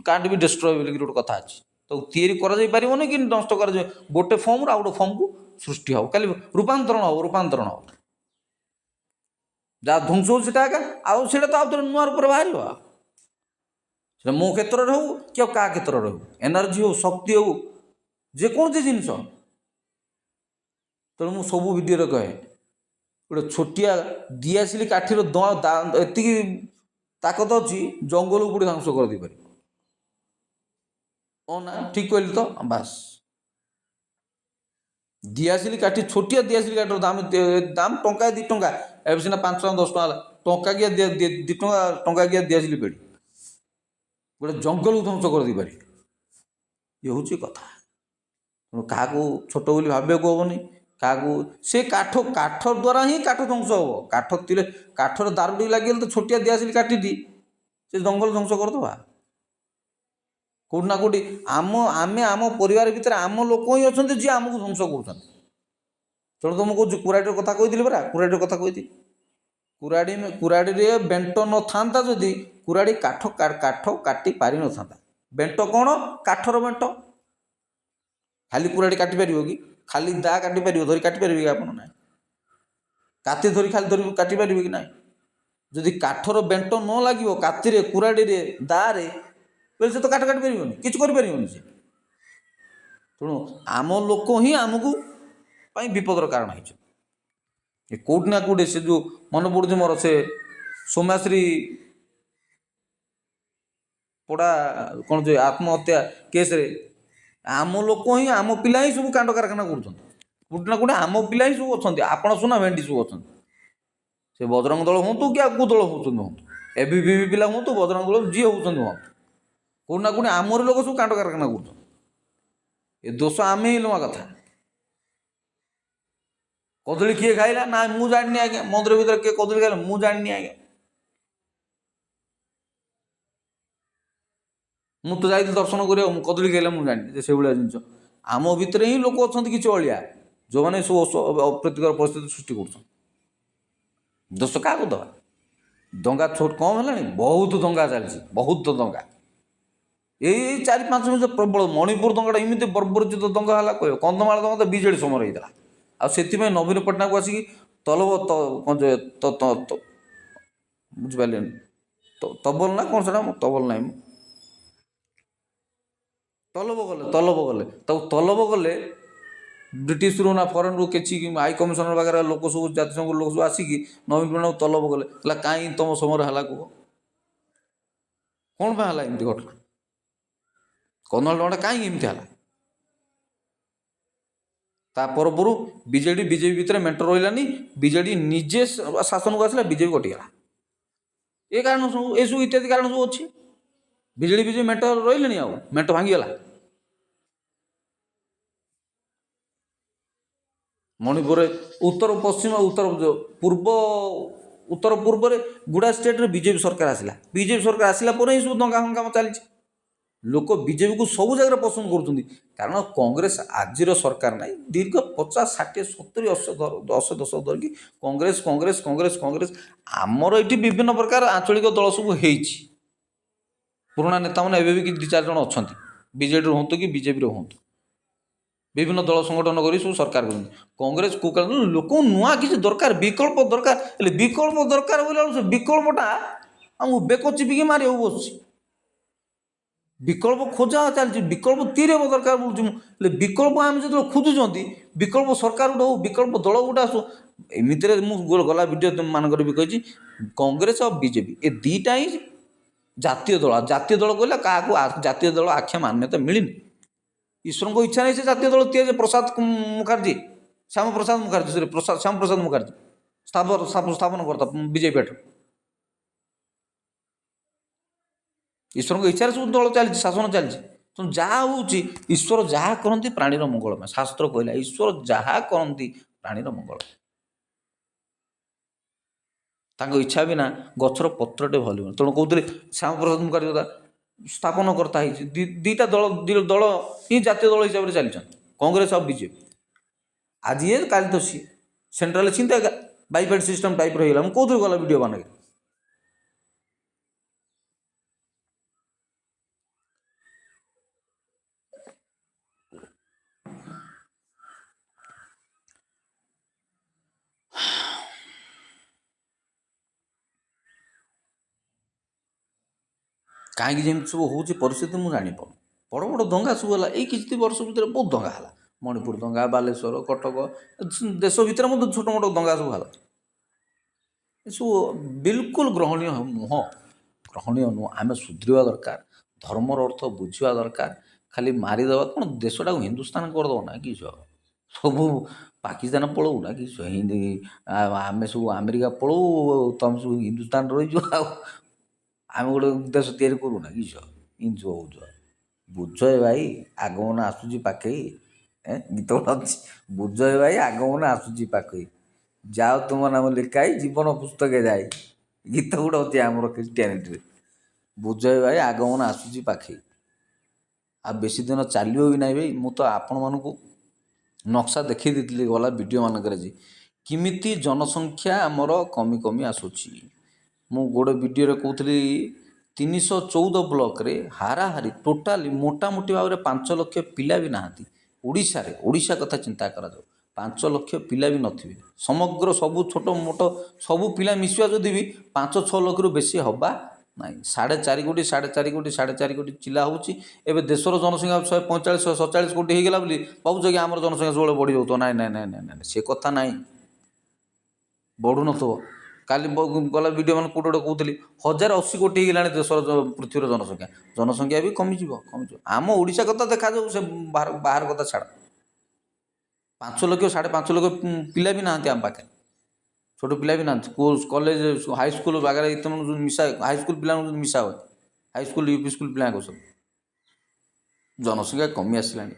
can't be destroy ବୋଲିକି ଗୋଟେ କଥା ଅଛି। ତ ତିଆରି କରାଯାଇପାରିବନି କି ନଷ୍ଟ କରାଯାଏ, ଗୋଟେ ଫର୍ମରୁ ଆଉ ଗୋଟେ ଫର୍ମକୁ ସୃଷ୍ଟି ହେବ, ଖାଲି ରୂପାନ୍ତରଣ ହେବ। ଯାହା ଧ୍ୱଂସ ହେଉଛି ସେଟା ଏକା, ଆଉ ସେଇଟା ତ ଆଉ ଥରେ ନୂଆ ରୂପରେ ବାହାରିବ। ସେଟା ମୋ କ୍ଷେତ୍ରରେ ହେଉ କି ଆଉ କାହା କ୍ଷେତ୍ରରେ ହେଉ, ଏନର୍ଜି ହେଉ, ଶକ୍ତି ହେଉ, ଯେକୌଣସି ଜିନିଷ। ତେଣୁ ମୁଁ ସବୁ ଭିଡ଼ିଓରେ କହେ, ଗୋଟେ ଛୋଟିଆ ଦିଆସିଲି କାଠିର ଏତିକି ତାକତ ଅଛି, ଜଙ୍ଗଲକୁ ଗୋଟେ ଧ୍ୱଂସ କରିଦେଇପାରିବ। ହଁ ନା ଠିକ୍ କହିଲି ତ? ବାସ୍, ଦିଆସିଲି କାଠି, ଛୋଟିଆ ଦିଆସିଲି କାଠିର ଦାମ ଟଙ୍କାଏ 2 ଟଙ୍କା। ଏବେ ସିନା 5 ଟଙ୍କା 10 ଟଙ୍କା ହେଲା। ଟଙ୍କାକିଆ 2 ଟଙ୍କା, ଟଙ୍କାକିଆ ଦିଆସିଲି ପେଡ଼ି ଗୋଟେ ଜଙ୍ଗଲକୁ ଧ୍ୱଂସ କରିଦେଇପାରିବେ। ଇଏ ହେଉଛି କଥା। ତେଣୁ କାହାକୁ ଛୋଟ ବୋଲି ଭାବିବାକୁ ହେବନି। କାହାକୁ ସେ କାଠ ଦ୍ୱାରା ହିଁ କାଠ ଧ୍ୱଂସ ହେବ। କାଠର ଦାରୁଟି ଲାଗିଗଲେ ତ ଛୋଟିଆ ଦିଆସିଲି କାଠିଟି ସେ ଜଙ୍ଗଲ ଧ୍ୱଂସ କରିଦେବା। କେଉଁଠି ନା କେଉଁଠି ଆମେ ଆମ ପରିବାର ଭିତରେ ଆମ ଲୋକ ହିଁ ଅଛନ୍ତି ଯିଏ ଆମକୁ ଧ୍ୱଂସ କରୁଛନ୍ତି। ତେଣୁ ତ ମୁଁ କହୁଛି, କୁରାଢ଼ୀର କଥା କହିଥିଲି ପରା, କୁରାଢ଼ୀର କଥା କହିଥିଲି। କୁରାଢ଼ୀରେ ବେଣ୍ଟ ନଥାନ୍ତା ଯଦି, କୁରାଢ଼ୀ କାଠ କାଟି ପାରିନଥାନ୍ତା। ବେଣ୍ଟ କ'ଣ? କାଠର ବେଣ୍ଟ। ଖାଲି କୁରାଢ଼ୀ କାଟିପାରିବ କି? ଖାଲି ଦା କାଟିପାରିବ, ଧରି କାଟିପାରିବେ କି ଆପଣ? ନାହିଁ। କାତି ଧରି କାଟିପାରିବେ କି? ନାହିଁ। ଯଦି କାଠର ବେଣ୍ଟ ନ ଲାଗିବ କାତିରେ, କୁରାଢ଼ୀରେ, ଦାରେ, ବୋଲେ ସେ ତ କାଠ କାଟିପାରିବନି, କିଛି କରିପାରିବନି ସେ। ତେଣୁ ଆମ ଲୋକ ହିଁ ଆମକୁ ପାଇଁ ବିପଦର କାରଣ ହେଇଛନ୍ତି। କେଉଁଠି ନା କେଉଁଠି ସେ ଯେଉଁ ମନେ ପଡ଼ୁଛି ମୋର, ସେ ସୋମାଶ୍ରୀ ପୋଡ଼ା କ'ଣ ଯେ ଆତ୍ମହତ୍ୟା କେସ୍ରେ ଆମ ଲୋକ ହିଁ, ଆମ ପିଲା ହିଁ ସବୁ କାଣ୍ଡ କାରଖାନା କରୁଛନ୍ତି। କୋଉଠି ନା କୋଉଠି ଆମ ପିଲା ହିଁ ସବୁ ଅଛନ୍ତି, ଆପଣ ସୁନା ଭେଣ୍ଡି ସବୁ ଅଛନ୍ତି। ସେ ବଜରଙ୍ଗ ଦଳ ହୁଅନ୍ତୁ କି ଆଉ କେଉଁ ଦଳ ହେଉଛନ୍ତି ହୁଅନ୍ତୁ, ଏବିଭିପି ପିଲା ହୁଅନ୍ତୁ, ବଜରଙ୍ଗ ଦଳ ଯିଏ ହେଉଛନ୍ତି ହୁଅନ୍ତୁ, କୋଉଠି ନା କୋଉଠି ଆମର ଲୋକ ସବୁ କାଣ୍ଡ କାରଖାନା କରୁଛନ୍ତି। ଏ ଦୋଷ ଆମେ ହିଁ ନେବା କଥା। କଦଳୀ କିଏ ଖାଇଲା ନା ମୁଁ ଜାଣିନି ଆଜ୍ଞା, ମନ୍ଦିର ଭିତରେ କିଏ କଦଳୀ ଖାଇଲା ମୁଁ ଜାଣିନି ଆଜ୍ଞା, ମୁଁ ତ ଯାଇଥିଲି ଦର୍ଶନ କରିବାକୁ, ମୁଁ କଦଳୀ ଖାଇଲା ମୁଁ ଜାଣିନି। ଯେ ସେଇଭଳିଆ ଜିନିଷ ଆମ ଭିତରେ ହିଁ ଲୋକ ଅଛନ୍ତି କିଛି ଅଳିଆ, ଯେଉଁମାନେ ସବୁ ଅପ୍ରୀତିକର ପରିସ୍ଥିତି ସୃଷ୍ଟି କରୁଛନ୍ତି। ଦୋଷ କାହାକୁ ଦେବା? ଦଙ୍ଗା ଛୋଟ କମ୍ ହେଲାଣି, ବହୁତ ଦଙ୍ଗା ଚାଲିଛି, ବହୁତ ଦଙ୍ଗା। ଏଇ 4-5 ବର୍ଷ ପ୍ରବଳ ମଣିପୁର ଦଙ୍ଗାଟା ଏମିତି ବର୍ବରଚିତ ଦଙ୍ଗା ହେଲା କହିବ। କନ୍ଧମାଳ ଦଙ୍ଗା ତ ବିଜେଡ଼ି ସମୟରେ ହେଇଥିଲା, ଆଉ ସେଥିପାଇଁ ନବୀନ ପଟ୍ଟନାୟକ ଆସିକି ବୁଝିପାରିଲେନି, ତବଲ ନା କ'ଣ ସେଟା, ତବଲ ନାହିଁ, ତଲବ ଗଲେ ତାକୁ ତଲବ ଗଲେ ବ୍ରିଟିଶରୁ ନା ଫରେନରୁ କିଛି ହାଇ କମିଶନର ପାଖରେ ଲୋକ ସବୁ, ଜାତିସଂଘ ଲୋକ ସବୁ ଆସିକି ନବୀନ ପଟ୍ଟନାୟକ ତଲବ ଗଲେ, ହେଲା କାହିଁ ତମ ସମୟରେ ହେଲା କୁହ, କ'ଣ ପାଇଁ ହେଲା ଏମିତି ଘଟଣା? କନ୍ଧମାଳ ଦଙ୍ଗା କାହିଁକି ଏମିତି ହେଲା? ତା ପରରୁ ବିଜେପି ଭିତରେ ମେଣ୍ଟ ରହିଲାନି, ବିଜେଡ଼ି ନିଜେ ଶାସନକୁ ଆସିଲା, ବିଜେପି କଟିଗଲା। ଏ କାରଣ ସବୁ, ଏସବୁ ଇତ୍ୟାଦି କାରଣ ସବୁ ଅଛି। ବିଜେଡ଼ି ମେଣ୍ଟ ରହିଲେନି, ଆଉ ମେଣ୍ଟ ଭାଙ୍ଗିଗଲା। ମଣିପୁରରେ ଉତ୍ତର ପୂର୍ବରେ ଗୁଡ଼ା ଷ୍ଟେଟ୍ରେ ବିଜେପି ସରକାର ଆସିଲା। ବିଜେପି ସରକାର ଆସିଲା ପରେ ହିଁ ସବୁ ଦଙ୍ଗା ହଙ୍ଗାମା ଚାଲିଛି। ଲୋକ ବିଜେପିକୁ ସବୁ ଜାଗାରେ ପସନ୍ଦ କରୁଛନ୍ତି, କାରଣ କଂଗ୍ରେସ ଆଜିର ସରକାର ନାହିଁ, ଦୀର୍ଘ 50, 60, 70, 80 ଦଶକ ଧରିକି କଂଗ୍ରେସ। ଆମର ଏଠି ବିଭିନ୍ନ ପ୍ରକାର ଆଞ୍ଚଳିକ ଦଳ ସବୁ ହେଇଛି, ପୁରୁଣା ନେତାମାନେ ଏବେ ବି 2-4 ଜଣ ଅଛନ୍ତି, ବିଜେଡ଼ିରେ ହୁଅନ୍ତୁ କି ବିଜେପିରେ ହୁଅନ୍ତୁ, ବିଭିନ୍ନ ଦଳ ସଂଗଠନ କରି ସବୁ ସରକାର କରନ୍ତି। କଂଗ୍ରେସ ଲୋକଙ୍କୁ ନୂଆ କିଛି ଦରକାର, ବିକଳ୍ପ ଦରକାର। ହେଲେ ବିକଳ୍ପ ଦରକାର ବୋଇଲା ବେଳକୁ ସେ ବିକଳ୍ପଟା ଆମକୁ ବେକ ଚିପିକି ମାରିବାକୁ ବସୁଛି। ବିକଳ୍ପ ଖୋଜା ଚାଲିଛି, ବିକଳ୍ପ ତିରେବ ଦରକାର ବୋଲୁଛି ମୁଁ। ହେଲେ ବିକଳ୍ପ ଆମେ ଯେତେବେଳେ ଖୋଜୁଛନ୍ତି, ବିକଳ୍ପ ସରକାର ଗୋଟେ ହଉ, ବିକଳ୍ପ ଦଳ ଗୋଟେ ଆସୁ। ଏମିତିରେ ମୁଁ ଗଲା ଭିଡ଼ିଓ ମାନଙ୍କରେ ବି କହିଛି, କଂଗ୍ରେସ ଆଉ ବିଜେପି ଏ ଦୁଇଟା ହିଁ ଜାତୀୟ ଦଳ। ଜାତୀୟ ଦଳ କହିଲେ କାହାକୁ ଜାତୀୟ ଦଳ ଆଖ୍ୟା ମାନ୍ୟତା ମିଳିନି। ଈଶ୍ୱରଙ୍କ ଇଚ୍ଛା ନାହିଁ ସେ ଜାତୀୟ ଦଳ ତିଆରି। ପ୍ରସାଦ ମୁଖାର୍ଜୀ, ଶ୍ୟାମପ୍ରସାଦ ମୁଖାର୍ଜୀ ସ୍ଥାପନ କରିथा ବିଜେପି ପାର୍ଟି। ଈଶ୍ୱରଙ୍କ ଇଚ୍ଛାରେ ସବୁ ଦଳ ଚାଲିଛି, ଶାସନ ଚାଲିଛି। ତେଣୁ ଯାହା ହେଉଛି, ଈଶ୍ୱର ଯାହା କରନ୍ତି ପ୍ରାଣୀର ମଙ୍ଗଳ ପାଇଁ। ଶାସ୍ତ୍ର କହିଲା ଈଶ୍ୱର ଯାହା କରନ୍ତି ପ୍ରାଣୀର ମଙ୍ଗଳ, ତାଙ୍କ ଇଚ୍ଛା ବିନା ଗଛର ପତ୍ରଟେ ଭଲିବନି। ତେଣୁ କହୁଥିଲି ଶ୍ୟାମପ୍ରସାଦ ମୁଖାର୍ଜୀ କଥା ସ୍ଥାପନ କର୍ତ୍ତା ହେଇଛି। ଦୁଇଟା ଦଳ ହିଁ ଜାତୀୟ ଦଳ ହିସାବରେ ଚାଲିଛନ୍ତି, କଂଗ୍ରେସ ଆଉ ବିଜେପି। ଆଜି ଏ କାଲି ତ ସିଏ ସେଣ୍ଟ୍ରାଲ ଚିନ୍ତା ବାଇପାର୍ଟ ସିଷ୍ଟମ ଟାଇପ୍ର ହେଇଗଲା। ମୁଁ କହୁଥିଲି ଗଲା ଭିଡ଼ିଓ ମାନଙ୍କରେ, କାହିଁକି ଯେମିତି ସବୁ ହେଉଛି ପରିସ୍ଥିତି ମୁଁ ଜାଣିପାରୁନି। ବଡ଼ ବଡ଼ ଦଙ୍ଗା ସବୁ ହେଲା, ଏଇ କିଛି ବର୍ଷ ଭିତରେ ବହୁତ ଦଙ୍ଗା ହେଲା। ମଣିପୁର ଦଙ୍ଗା, ବାଲେଶ୍ୱର, କଟକ, ଦେଶ ଭିତରେ ମଧ୍ୟ ଛୋଟ ମୋଟ ଦଙ୍ଗା ସବୁ ହେଲା। ଏସବୁ ବିଲକୁଲ ଗ୍ରହଣୀୟ ନୁହଁ, ଗ୍ରହଣୀୟ ନୁହଁ। ଆମେ ସୁଧରିବା ଦରକାର, ଧର୍ମର ଅର୍ଥ ବୁଝିବା ଦରକାର। ଖାଲି ମାରିଦେବା କ'ଣ, ଦେଶଟାକୁ ହିନ୍ଦୁସ୍ତାନ କରିଦେବ ନା କିସ? ସବୁ ପାକିସ୍ତାନ ପଳଉ ନା କିସ? ଆମେ ସବୁ ଆମେରିକା ପଳଉ, ତମେ ସବୁ ହିନ୍ଦୁସ୍ତାନ ରହିଯିବ, ଆଉ ଆମେ ଗୋଟେ ଦେଶ ତିଆରି କରୁନା କିସ? ଏମିତି ସବୁ ହେଉଛ। ବୁଝ ଏ ଭାଇ ଆଗମନ ଆସୁଛି ପାଖେଇ। ଗୀତ ଗୋଟେ ଅଛି, ବୁଝ ଏ ଭାଇ ଆଗମନ ଆସୁଛି ପାଖେଇ, ଯାଅ ତୁମ ନାମ ଲେଖାଇ ଜୀବନ ପୁସ୍ତକେ ଯାଇ। ଗୀତ ଗୋଟେ ଅଛି ଆମର ଖ୍ରୀଷ୍ଟିଆନିଟିରେ। ବୁଝ ଏ ଭାଇ ଆଗମନ ଆସୁଛି ପାଖେଇ। ଆଉ ବେଶୀ ଦିନ ଚାଲିବ ବି ନାହିଁ ଭାଇ। ମୁଁ ତ ଆପଣମାନଙ୍କୁ ନକ୍ସା ଦେଖାଇ ଦେଇଥିଲି ଗଲା ଭିଡ଼ିଓ ମାନଙ୍କରେ, ଯେ କେମିତି ଜନସଂଖ୍ୟା ଆମର କମି କମି ଆସୁଛି। ମୁଁ ଗୋଟେ ଭିଡ଼ିଓରେ କହୁଥିଲି 314 ବ୍ଲକରେ ହାରାହାରି ଟୋଟାଲି ମୋଟାମୋଟି ଭାବରେ 5 ଲକ୍ଷ ପିଲା ବି ନାହାନ୍ତି। ଓଡ଼ିଶା କଥା ଚିନ୍ତା କରାଯାଉ, 5 ଲକ୍ଷ ପିଲା ବି ନଥିବେ। ସମଗ୍ର ସବୁ ଛୋଟ ମୋଟ ସବୁ ପିଲା ମିଶିବା ଯଦି ବି 5-6 ଲକ୍ଷରୁ ବେଶୀ ହେବା ନାହିଁ। 4.5 କୋଟି ଚିଲା ହେଉଛି। ଏବେ ଦେଶର ଜନସଂଖ୍ୟା 145-147 କୋଟି ହେଇଗଲା ବୋଲି ଭାବୁଛ କି ଆମର ଜନସଂଖ୍ୟା ସବୁବେଳେ ବଢ଼ିଯାଉଥିବ? ନାଇଁ, ସେ କଥା ନାହିଁ, ବଢ଼ୁନଥିବ। କାଲି ଗଲା ଭିଡ଼ିଓ ମାନେ କେଉଁଠି ଗୋଟେ କହୁଥିଲି 1080 କୋଟି ହେଇଗଲାଣି ଦେଶର ପୃଥିବୀର ଜନସଂଖ୍ୟା ବି କମିଯିବ। ଆମ ଓଡ଼ିଶା କଥା ଦେଖାଯାଉ, ସେ ବାହାର କଥା ଛାଡ଼। 5 ଲକ୍ଷ 5.5 ଲକ୍ଷ ପିଲା ବି ନାହାନ୍ତି ଆମ ପାଖରେ, ଛୋଟ ପିଲା ବି ନାହାନ୍ତି। ସ୍କୁଲ କଲେଜ ହାଇସ୍କୁଲ ବାଗାରେ ଏତେ ମିଶା ହାଇସ୍କୁଲ ପିଲାଙ୍କୁ ମିଶା ହୁଏ, ହାଇସ୍କୁଲ ୟୁପି ସ୍କୁଲ ପିଲାଙ୍କ ସବୁ ଜନସଂଖ୍ୟା କମି ଆସିଲାଣି।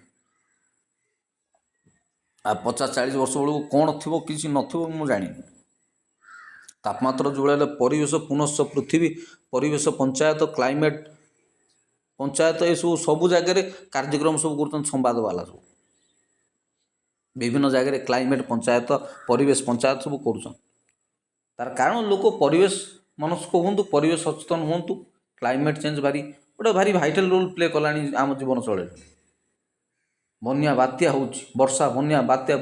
ଆଉ 50-40 ବର୍ଷ ବେଳକୁ କ'ଣ ଥିବ କିଛି ନଥିବ ମୁଁ ଜାଣିନି। ତାପମାତ୍ରା ଯେଉଁଭଳିଆ ହେଲେ ପରିବେଶ ପୁନଶ୍ଚ ପୃଥିବୀ, ପରିବେଶ ପଞ୍ଚାୟତ, କ୍ଲାଇମେଟ୍ ପଞ୍ଚାୟତ, ଏସବୁ ସବୁ ଜାଗାରେ କାର୍ଯ୍ୟକ୍ରମ ସବୁ କରୁଛନ୍ତି ସମ୍ବାଦ ବାଲା ସବୁ। ବିଭିନ୍ନ ଜାଗାରେ କ୍ଲାଇମେଟ୍ ପଞ୍ଚାୟତ, ପରିବେଶ ପଞ୍ଚାୟତ ସବୁ କରୁଛନ୍ତି। ତାର କାରଣ ଲୋକ ପରିବେଶ ମନସ୍କ ହୁଅନ୍ତୁ, ପରିବେଶ ସଚେତନ ହୁଅନ୍ତୁ। କ୍ଲାଇମେଟ୍ ଚେଞ୍ଜ ଗୋଟେ ଭାରି ଭାଇଟାଲ ରୋଲ୍ ପ୍ଲେ କଲାଣି ଆମ ଜୀବନ ଶୈଳୀରେ। ବନ୍ୟା ବାତ୍ୟା ହେଉଛି, ବର୍ଷା ବନ୍ୟା ବାତ୍ୟା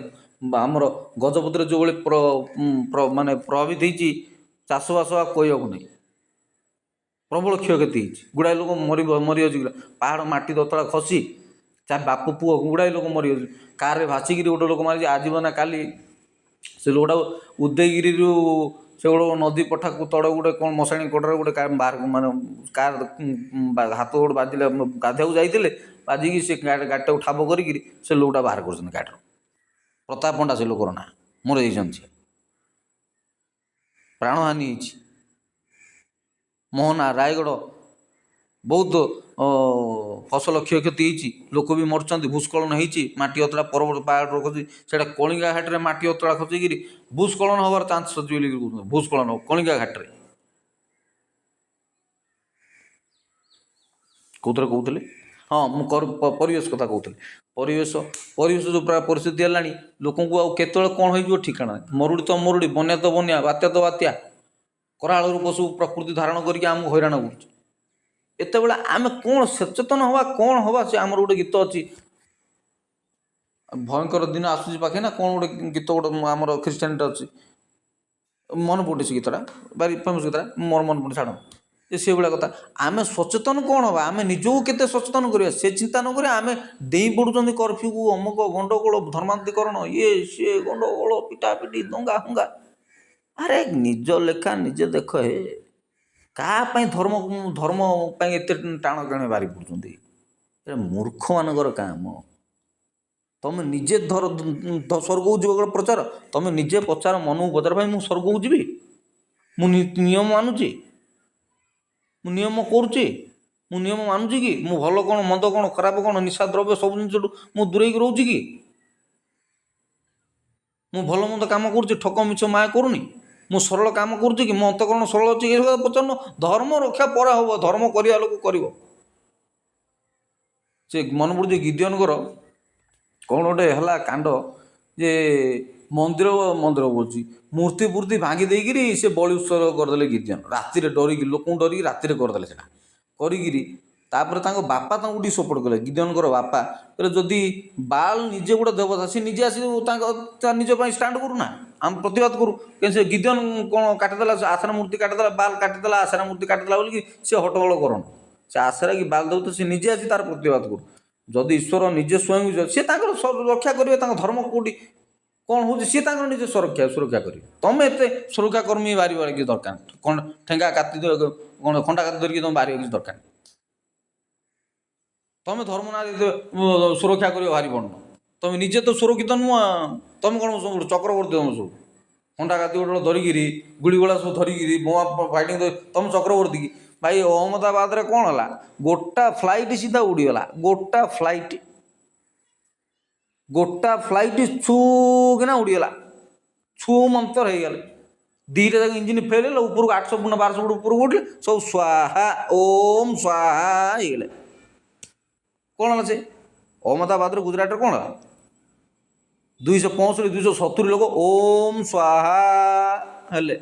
ଆମର ଗଜପତିରେ ଯେଉଁଭଳି ମାନେ ପ୍ରଭାବିତ ହେଇଛି, ଚାଷବାସ ଆଉ କହିବାକୁ ନାହିଁ, ପ୍ରବଳ କ୍ଷୟକ୍ଷତି ହେଇଛି। ଗୁଡ଼ାଏ ଲୋକ ମରିଯାଉଛି, ପାହାଡ଼ ମାଟି ଦତଳା ଖସି ବାପ ପୁଅ ଗୁଡ଼ାଏ ଲୋକ ମରିଯାଉଛି। କାରରେ ଭାସିକିରି ଗୋଟେ ଲୋକ ମାରିଛି, ଆଜି ନା କାଲି ସେ ଲୋକଟା ଉଦୟଗିରିରୁ ସେ ଗୋଟେ ନଦୀ ପଠାକୁ ତଳ ଗୋଟେ କ'ଣ ମଶାଣି କଡ଼ରେ ଗୋଟେ ବାହାର ମାନେ କାର ହାତ ଗୋଡ଼ ବାଜିଲେ, ଗାଧୋଇବାକୁ ଯାଇଥିଲେ, ବାଜିକି ସେ ଗାଡ଼ିଟାକୁ ଠାବ କରିକିରି ସେ ଲୋକଟା ବାହାର କରୁଛନ୍ତି ଗାଡ଼ିରୁ। ପ୍ରତାପ ପଣ୍ଡା ସେ ଲୋକର ନାଁ, ମରିଯାଇଛନ୍ତି, ପ୍ରାଣହାନି ହେଇଛି। ମୋହନା ରାୟଗଡ଼ ବହୁତ ଫସଲ କ୍ଷୟକ୍ଷତି ହେଇଛି, ଲୋକ ବି ମରୁଛନ୍ତି, ଭୂସ୍ଖଳନ ହେଇଛି, ମାଟି ଅତଳା ପର୍ବତ ପାହାଡ଼ରୁ ଖସି ସେଇଟା କଳିଙ୍ଗା ଘାଟରେ ମାଟି ଅତଳା ଖସିକିରି ଭୂସ୍ଖଳନ ହେବାର ଚାନ୍ସ ଅଛି ବୋଲି କହୁଛନ୍ତି। ଭୂସ୍ଖଳନ କଳିଙ୍ଗା ଘାଟରେ କହୁଥିଲେ ହଁ, ମୁଁ ପରିବେଶ କଥା କହୁଥିଲି। ପରିବେଶ ଯେଉଁ ପ୍ରାୟ ପରିସ୍ଥିତି ହେଲାଣି, ଲୋକଙ୍କୁ ଆଉ କେତେବେଳେ କ'ଣ ହେଇଯିବ ଠିକଣା ନାହିଁ। ମରୁଡ଼ି ତ ମରୁଡ଼ି, ବନ୍ୟା ତ ବନ୍ୟା, ବାତ୍ୟା ତ ବାତ୍ୟା, କରାଳ ରୂପ ସବୁ ପ୍ରକୃତି ଧାରଣ କରିକି ଆମକୁ ହଇରାଣ କରୁଛି। ଏତେବେଳେ ଆମେ କ'ଣ ସଚେତନ ହେବା, କ'ଣ ହେବା? ସେ ଆମର ଗୋଟେ ଗୀତ ଅଛି, ଭୟଙ୍କର ଦିନ ଆସୁଛି ପାଖେ ନା କ'ଣ ଗୋଟେ ଗୀତ ଗୋଟେ ଆମର ଖ୍ରୀଷ୍ଟିଆନିଟା ଅଛି, ମନେ ପଡ଼ୁଛି ସେ ଗୀତଟା, ଭାରି ଫେମସ୍ ଗୀତଟା, ମୋର ମନେ ପଡ଼ୁଛି, ଛାଡ଼। ସେଭଳିଆ କଥା। ଆମେ ସଚେତନ କ'ଣ ହେବା? ଆମେ ନିଜକୁ କେତେ ସଚେତନ କରିବା ସେ ଚିନ୍ତା ନ କରି ଆମେ ଡେଇଁ ପଡ଼ୁଛନ୍ତି କର୍ଫ୍ୟୁକୁ, ଅମୁକ ଗଣ୍ଡଗୋଳ, ଧର୍ମାନ୍ତରୀକରଣ, ଇଏ ସିଏ ଗଣ୍ଡଗୋଳ, ପିଟାପିଟି, ଦଙ୍ଗା ହଙ୍ଗା। ଆରେ ନିଜ ଲେଖା ନିଜେ ଦେଖ। ହେ କାହା ପାଇଁ ଧର୍ମ ପାଇଁ ଏତେ ଟାଣ ଟାଣି ବାହାରି ପଡ଼ୁଛନ୍ତି? ଏ ମୂର୍ଖମାନଙ୍କର କାମ। ତମେ ନିଜେ ସ୍ୱର୍ଗକୁ ଯିବ ପ୍ରଚାର, ତମେ ନିଜେ ପଚାର ମନକୁ ପଚାର, ଭାଇ ମୁଁ ସ୍ୱର୍ଗକୁ ଯିବି? ମୁଁ ନିୟମ ମାନୁଛି? ମୁଁ ନିୟମ କରୁଛି? ମୁଁ ନିୟମ ମାନୁଛି କି? ମୁଁ ଭଲ କ'ଣ ମନ୍ଦ କ'ଣ ଖରାପ କ'ଣ ନିଶା ଦ୍ରବ୍ୟ ସବୁ ଜିନିଷଠୁ ମୁଁ ଦୂରେଇକି ରହୁଛି କି? ମୁଁ ଭଲ ମନ୍ଦ କାମ କରୁଛି, ଠକ ମିଛ ମାୟା କରୁନି? ମୁଁ ସରଳ କାମ କରୁଛି କି? ମୋ ଅନ୍ତଃକରଣ ସରଳ ଅଛି? ଏ କଥା ପଚାରୁନ। ଧର୍ମ ରକ୍ଷା ପରେ ହେବ, ଧର୍ମ କରିବା ଲୋକ କରିବ। ସେ ମନେ ପଡ଼ୁଛି ଗିଦିଅନଙ୍କର କ'ଣ ଗୋଟେ ହେଲା କାଣ୍ଡ, ଯେ ମନ୍ଦିର କହୁଛି ମୂର୍ତ୍ତି ଫୂର୍ତ୍ତି ଭାଙ୍ଗି ଦେଇକିରି ସେ ବଳି ଉତ୍ସର୍ଗ କରିଦେଲେ ଗିଦିଅନ। ରାତିରେ ଡରିକି, ଲୋକଙ୍କୁ ଡରିକି ରାତିରେ କରିଦେଲେ ସେଟା କରିକିରି। ତାପରେ ତାଙ୍କ ବାପା ତାଙ୍କୁ ଟିକେ ସପୋର୍ଟ କଲେ, ଗିଦିଅନଙ୍କର ବାପା କହିଲେ ଯଦି ବାଲ ନିଜେ ଗୋଟେ ଦେବତା, ସେ ନିଜେ ଆସି ତା ନିଜ ପାଇଁ ଷ୍ଟାଣ୍ଡ କରୁନା, ଆମେ ପ୍ରତିବାଦ କରୁ। କିନ୍ତୁ ସେ ଗିଦିଅନ କ'ଣ କାଟିଦେଲା, ସେ ଆଶାର ମୂର୍ତ୍ତି କାଟିଦେଲା, ବାଲ କାଟିଦେଲା, ଆଶାର ମୂର୍ତ୍ତି କାଟିଦେଲା ବୋଲିକି ସେ ହଟ୍ଟଗୋଳ କରନ। ସେ ଆଶାରା କି ବାଲ ଦେବ ତ ସେ ନିଜେ ଆସି ତାର ପ୍ରତିବାଦ କରୁ। ଯଦି ଈଶ୍ୱର ନିଜେ ସ୍ୱୟଂ ସିଏ ତାଙ୍କର ରକ୍ଷା କରିବେ, ତାଙ୍କ ଧର୍ମ କେଉଁଠି କ'ଣ ହେଉଛି ସିଏ ତାଙ୍କର ନିଜେ ସୁରକ୍ଷା କରିବେ। ତମେ ଏତେ ସୁରକ୍ଷା କର୍ମୀ ବାହାରିବାର କିଛି ଦରକାର ନାହିଁ। କ'ଣ ଠେଙ୍ଗା କାତି କ'ଣ ଖଣ୍ଡା କାତି ଧରିକି ତମେ ବାହାରିବା କିଛି ଦରକାର ନାହିଁ। ତମେ ଧର୍ମ ନାଁ ସୁରକ୍ଷା କରିବ ବାହାରି ପଡ଼ୁନ। ତମେ ନିଜେ ତ ସୁରକ୍ଷିତ ନୁହଁ। ତମେ କ'ଣ ସବୁ ଚକ୍ରବର୍ତ୍ତୀ? ତମେ ସବୁ ଖଣ୍ଡା କାତି ଗୋଟେ ଧରିକିରି, ଗୁଳିଗୋଳା ସବୁ ଧରିକିରି, ବୋମା ଫାଇଟିଂ, ତମେ ଚକ୍ରବର୍ତ୍ତୀ କି? ଭାଇ ଅହମ୍ମଦାବାଦରେ କ'ଣ ହେଲା, ଗୋଟା ଫ୍ଲାଇଟ୍ ସିଧା ଉଡ଼ିଗଲା। ଗୋଟା ଫ୍ଲାଇଟ୍ ଛୁଁ କିନା ଉଡ଼ିଗଲା, ଛୁଁ ମନ୍ତର ହେଇଗଲେ। ଦୁଇଟା ଯାକ ଇଞ୍ଜିନ୍ ଫେଲ୍ ହେଲା, ଉପରକୁ 800 ଫୁଟ 1200 ଫୁଟ ଉପରକୁ ଉଠିଲେ, ସବୁ ସ୍ୱାହା ଓମ୍ ସ୍ୱାହା ହେଇଗଲେ। କ'ଣ ହେଲା? ସେ ଅହମ୍ମଦାବାଦରେ, ଗୁଜୁରାଟରେ କ'ଣ ହେଲା? 265 270 ଲୋକ ଓମ୍ ସ୍ୱାହା ହେଲେ।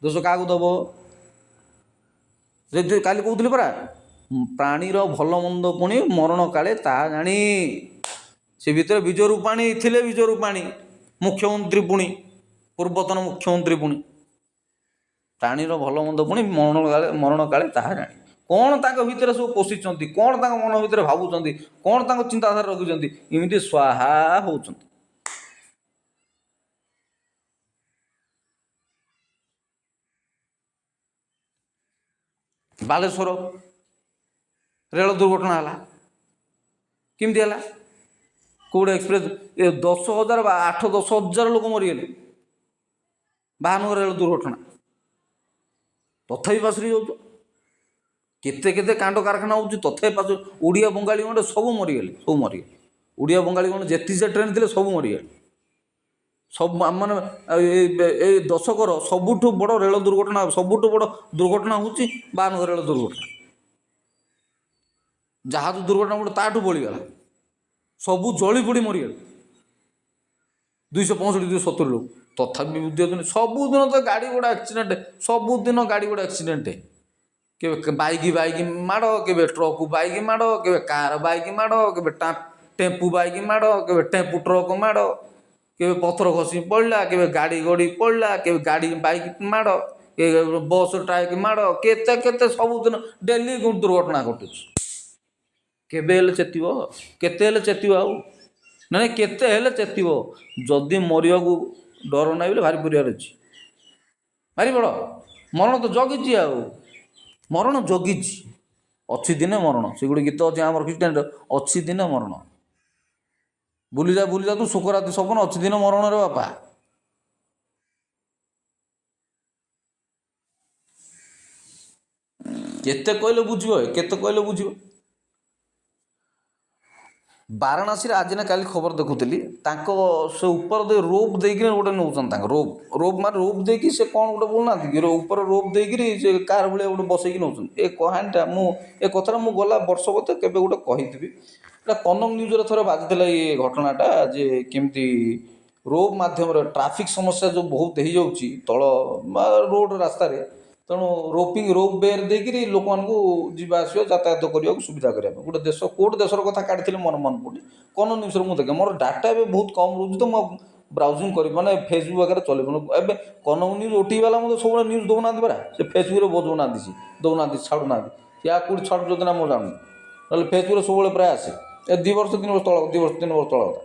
ଦୋଷ କାହାକୁ ଦେବ? କାଲି କହୁଥିଲି ପରା, ପ୍ରାଣୀର ଭଲ ମନ୍ଦ ପୁଣି ମରଣ କାଳେ ତାହା ଜାଣି। ସେ ଭିତରେ ବିଜୟ ରୂପାଣୀ ଥିଲେ, ବିଜୟ ରୂପାଣୀ ମୁଖ୍ୟମନ୍ତ୍ରୀ, ପୁଣି ପୂର୍ବତନ ମୁଖ୍ୟମନ୍ତ୍ରୀ, ପୁଣି ପ୍ରାଣୀର ଭଲ ମନ୍ଦ ପୁଣି ମରଣ କାଳେ ତାହା ଜାଣି। କ'ଣ ତାଙ୍କ ଭିତରେ ସବୁ ପଶିଛନ୍ତି, କ'ଣ ତାଙ୍କ ମନ ଭିତରେ ଭାବୁଛନ୍ତି, କ'ଣ ତାଙ୍କ ଚିନ୍ତାଧାରା ରଖିଛନ୍ତି, ଏମିତି ସ୍ୱାହା ହେଉଛନ୍ତି। ବାଲେଶ୍ୱର ରେଳ ଦୁର୍ଘଟଣା ହେଲା, କେମିତି ହେଲା? କେଉଁଟା ଏକ୍ସପ୍ରେସ୍ 10,000 ବା 8-10,000 ଲୋକ ମରିଗଲେ ବାହାନଗା ରେଳ ଦୁର୍ଘଟଣା। ତଥାପି ପାଶୁରି ଯାଉଛ। କେତେ କେତେ କାଣ୍ଡ କାରଖାନା ହେଉଛି ତଥାପି ପାଶୁରି। ଓଡ଼ିଆ ବଙ୍ଗାଳୀ ଗଣ୍ଡେ ସବୁ ମରିଗଲେ, ସବୁ ମରିଗଲେ। ଓଡ଼ିଆ ବଙ୍ଗାଳୀ ଗଣ୍ଡେ ଯେତିକି ସେ ଟ୍ରେନ୍ ଥିଲେ ସବୁ ମରିଗଲେ। ସବୁ ମାନେ ଏଇ ଦଶକର ସବୁଠୁ ବଡ଼ ରେଳ ଦୁର୍ଘଟଣା, ସବୁଠୁ ବଡ଼ ଦୁର୍ଘଟଣା ହେଉଛି ବାହାନଗା ରେଳ ଦୁର୍ଘଟଣା। ଜାହାଜ ଦୁର୍ଘଟଣା ଗୋଟେ ତାଠୁ ବଳିଗଲା। ସବୁ ଜଳି ପୋଡ଼ି ମରିଗଲେ 265-270 ଲୋକ। ତଥାପି ବୁଦ୍ଧି ଅଛନ୍ତି। ସବୁଦିନ ତ ଗାଡ଼ି ଗୁଡ଼ା ଆକ୍ସିଡେଣ୍ଟ, ସବୁଦିନ ଗାଡ଼ି ଗୁଡ଼ା ଆକ୍ସିଡେଣ୍ଟ। କେବେ ବାଇକ୍ ମାଡ଼, କେବେ ଟ୍ରକ୍ ବାଇକ୍ ମାଡ଼, କେବେ କାର୍ ବାଇକ୍ ମାଡ଼, କେବେ ଟେମ୍ପୁ ବାଇକ୍ ମାଡ଼, କେବେ ଟେମ୍ପୁ ଟ୍ରକ୍ ମାଡ଼, କେବେ ପଥର ଖସି ପଡ଼ିଲା, କେବେ ଗାଡ଼ି ଗଡ଼ି ପଡ଼ିଲା, କେବେ ଗାଡ଼ି ବାଇକ୍ ମାଡ଼, କେବେ ବସ୍ ଟ୍ରାକ୍ ମାଡ଼, କେତେ କେତେ ସବୁଦିନ ଡେଲି ଦୁର୍ଘଟଣା ଘଟୁଛି। କେବେ ହେଲେ ଚେତିବ? କେତେ ହେଲେ ଚେତିବ? ଆଉ ନାଇଁ କେତେ ହେଲେ ଚେତିବ? ଯଦି ମରିବାକୁ ଡର ନାହିଁ ବୋଲେ ଭାରି ପରିବାର ଅଛି। ଭାରି ବଡ଼ ମରଣ ତ ଜଗିଛି। ଆଉ ମରଣ ଜଗିଛି। ଅଛି ଦିନେ ମରଣ। ସେ ଗୋଟେ ଗୀତ ଅଛି ଆମର ଖ୍ରୀଷ୍ଟିଆନର, ଅଛି ଦିନେ ମରଣ। ବୁଲିଯା ବୁଲିଯା ତୁ ଶୁକରାତି ସପନ, ଅଛି ଦିନ ମରଣରେ ବାପା। କେତେ କହିଲେ ବୁଝିବ? କେତେ କହିଲେ ବୁଝିବ? ବାରାଣାସୀରେ ଆଜି ନା କାଲି ଖବର ଦେଖୁଥିଲି, ତାଙ୍କ ସେ ଉପର ଦେଇ ରୋପ୍ ଦେଇକିରି ଗୋଟେ ନେଉଛନ୍ତି। ତାଙ୍କ ରୋପ୍ ମାନେ ରୋପ୍ ଦେଇକି ସେ କ'ଣ ଗୋଟେ ବୋଲୁନାହାନ୍ତି କି, ଉପରେ ରୋପ୍ ଦେଇକିରି ସେ କାର୍ ଭଳିଆ ଗୋଟେ ବସେଇକି ନେଉଛନ୍ତି। ଏ କାହାଣୀଟା ଏ କଥାଟା ମୁଁ ଗଲା ବର୍ଷ ବୋଧେ କେବେ ଗୋଟେ କହିଥିବି। ଏଇଟା କନକ ନ୍ୟୁଜ୍ରେ ଥରେ ବାଜିଥିଲା ଏ ଘଟଣାଟା, ଯେ କେମିତି ରୋପ୍ ମାଧ୍ୟମରେ ଟ୍ରାଫିକ୍ ସମସ୍ୟା ଯେଉଁ ବହୁତ ହେଇଯାଉଛି ତଳ ରୋଡ଼ ରାସ୍ତାରେ, ତେଣୁ ରୋପ୍ ବେର୍ ଦେଇକିରି ଲୋକମାନଙ୍କୁ ଯିବା ଆସିବା ଯାତାୟାତ କରିବାକୁ ସୁବିଧା କରିବା ପାଇଁ ଗୋଟେ ଦେଶ, କେଉଁଠି ଦେଶର କଥା କାଢ଼ିଥିଲେ ମନେ ପଡ଼ୁନି। କନକ ନ୍ୟୁଜ୍ରେ ମୁଁ ଦେଖେ। ମୋର ଡାଟା ଏବେ ବହୁତ କମ୍ ରହୁଛି ତ ମୁଁ ବ୍ରାଉଜିଂ କରି ମାନେ ଫେସବୁକ୍ ବଗେରା ଚଲେଇବୁନି। ଏବେ କନକ ନ୍ୟୁଜ୍ ଓଟିଭି ବାଲା ମୋତେ ସବୁବେଳେ ନ୍ୟୁଜ୍ ଦେଉନାହାନ୍ତି ପରା। ସେ ଫେସବୁକ୍ରେ ବଜାଉନାହାନ୍ତି, ଦେଉନାହାନ୍ତି, ଛାଡ଼ୁନାହାନ୍ତି। ୟା କେଉଁଠି ଛାଡ଼ୁଛନ୍ତି ନା ମୁଁ ଜାଣୁନି। ନହେଲେ ଫେସବୁକ୍ରେ ସବୁବେଳେ ପ୍ରାୟ ଆସେ। ଏ 2 ବର୍ଷ 3 ବର୍ଷ ତଳ, 2 ବର୍ଷ 3 ବର୍ଷ ତଳ କଥା।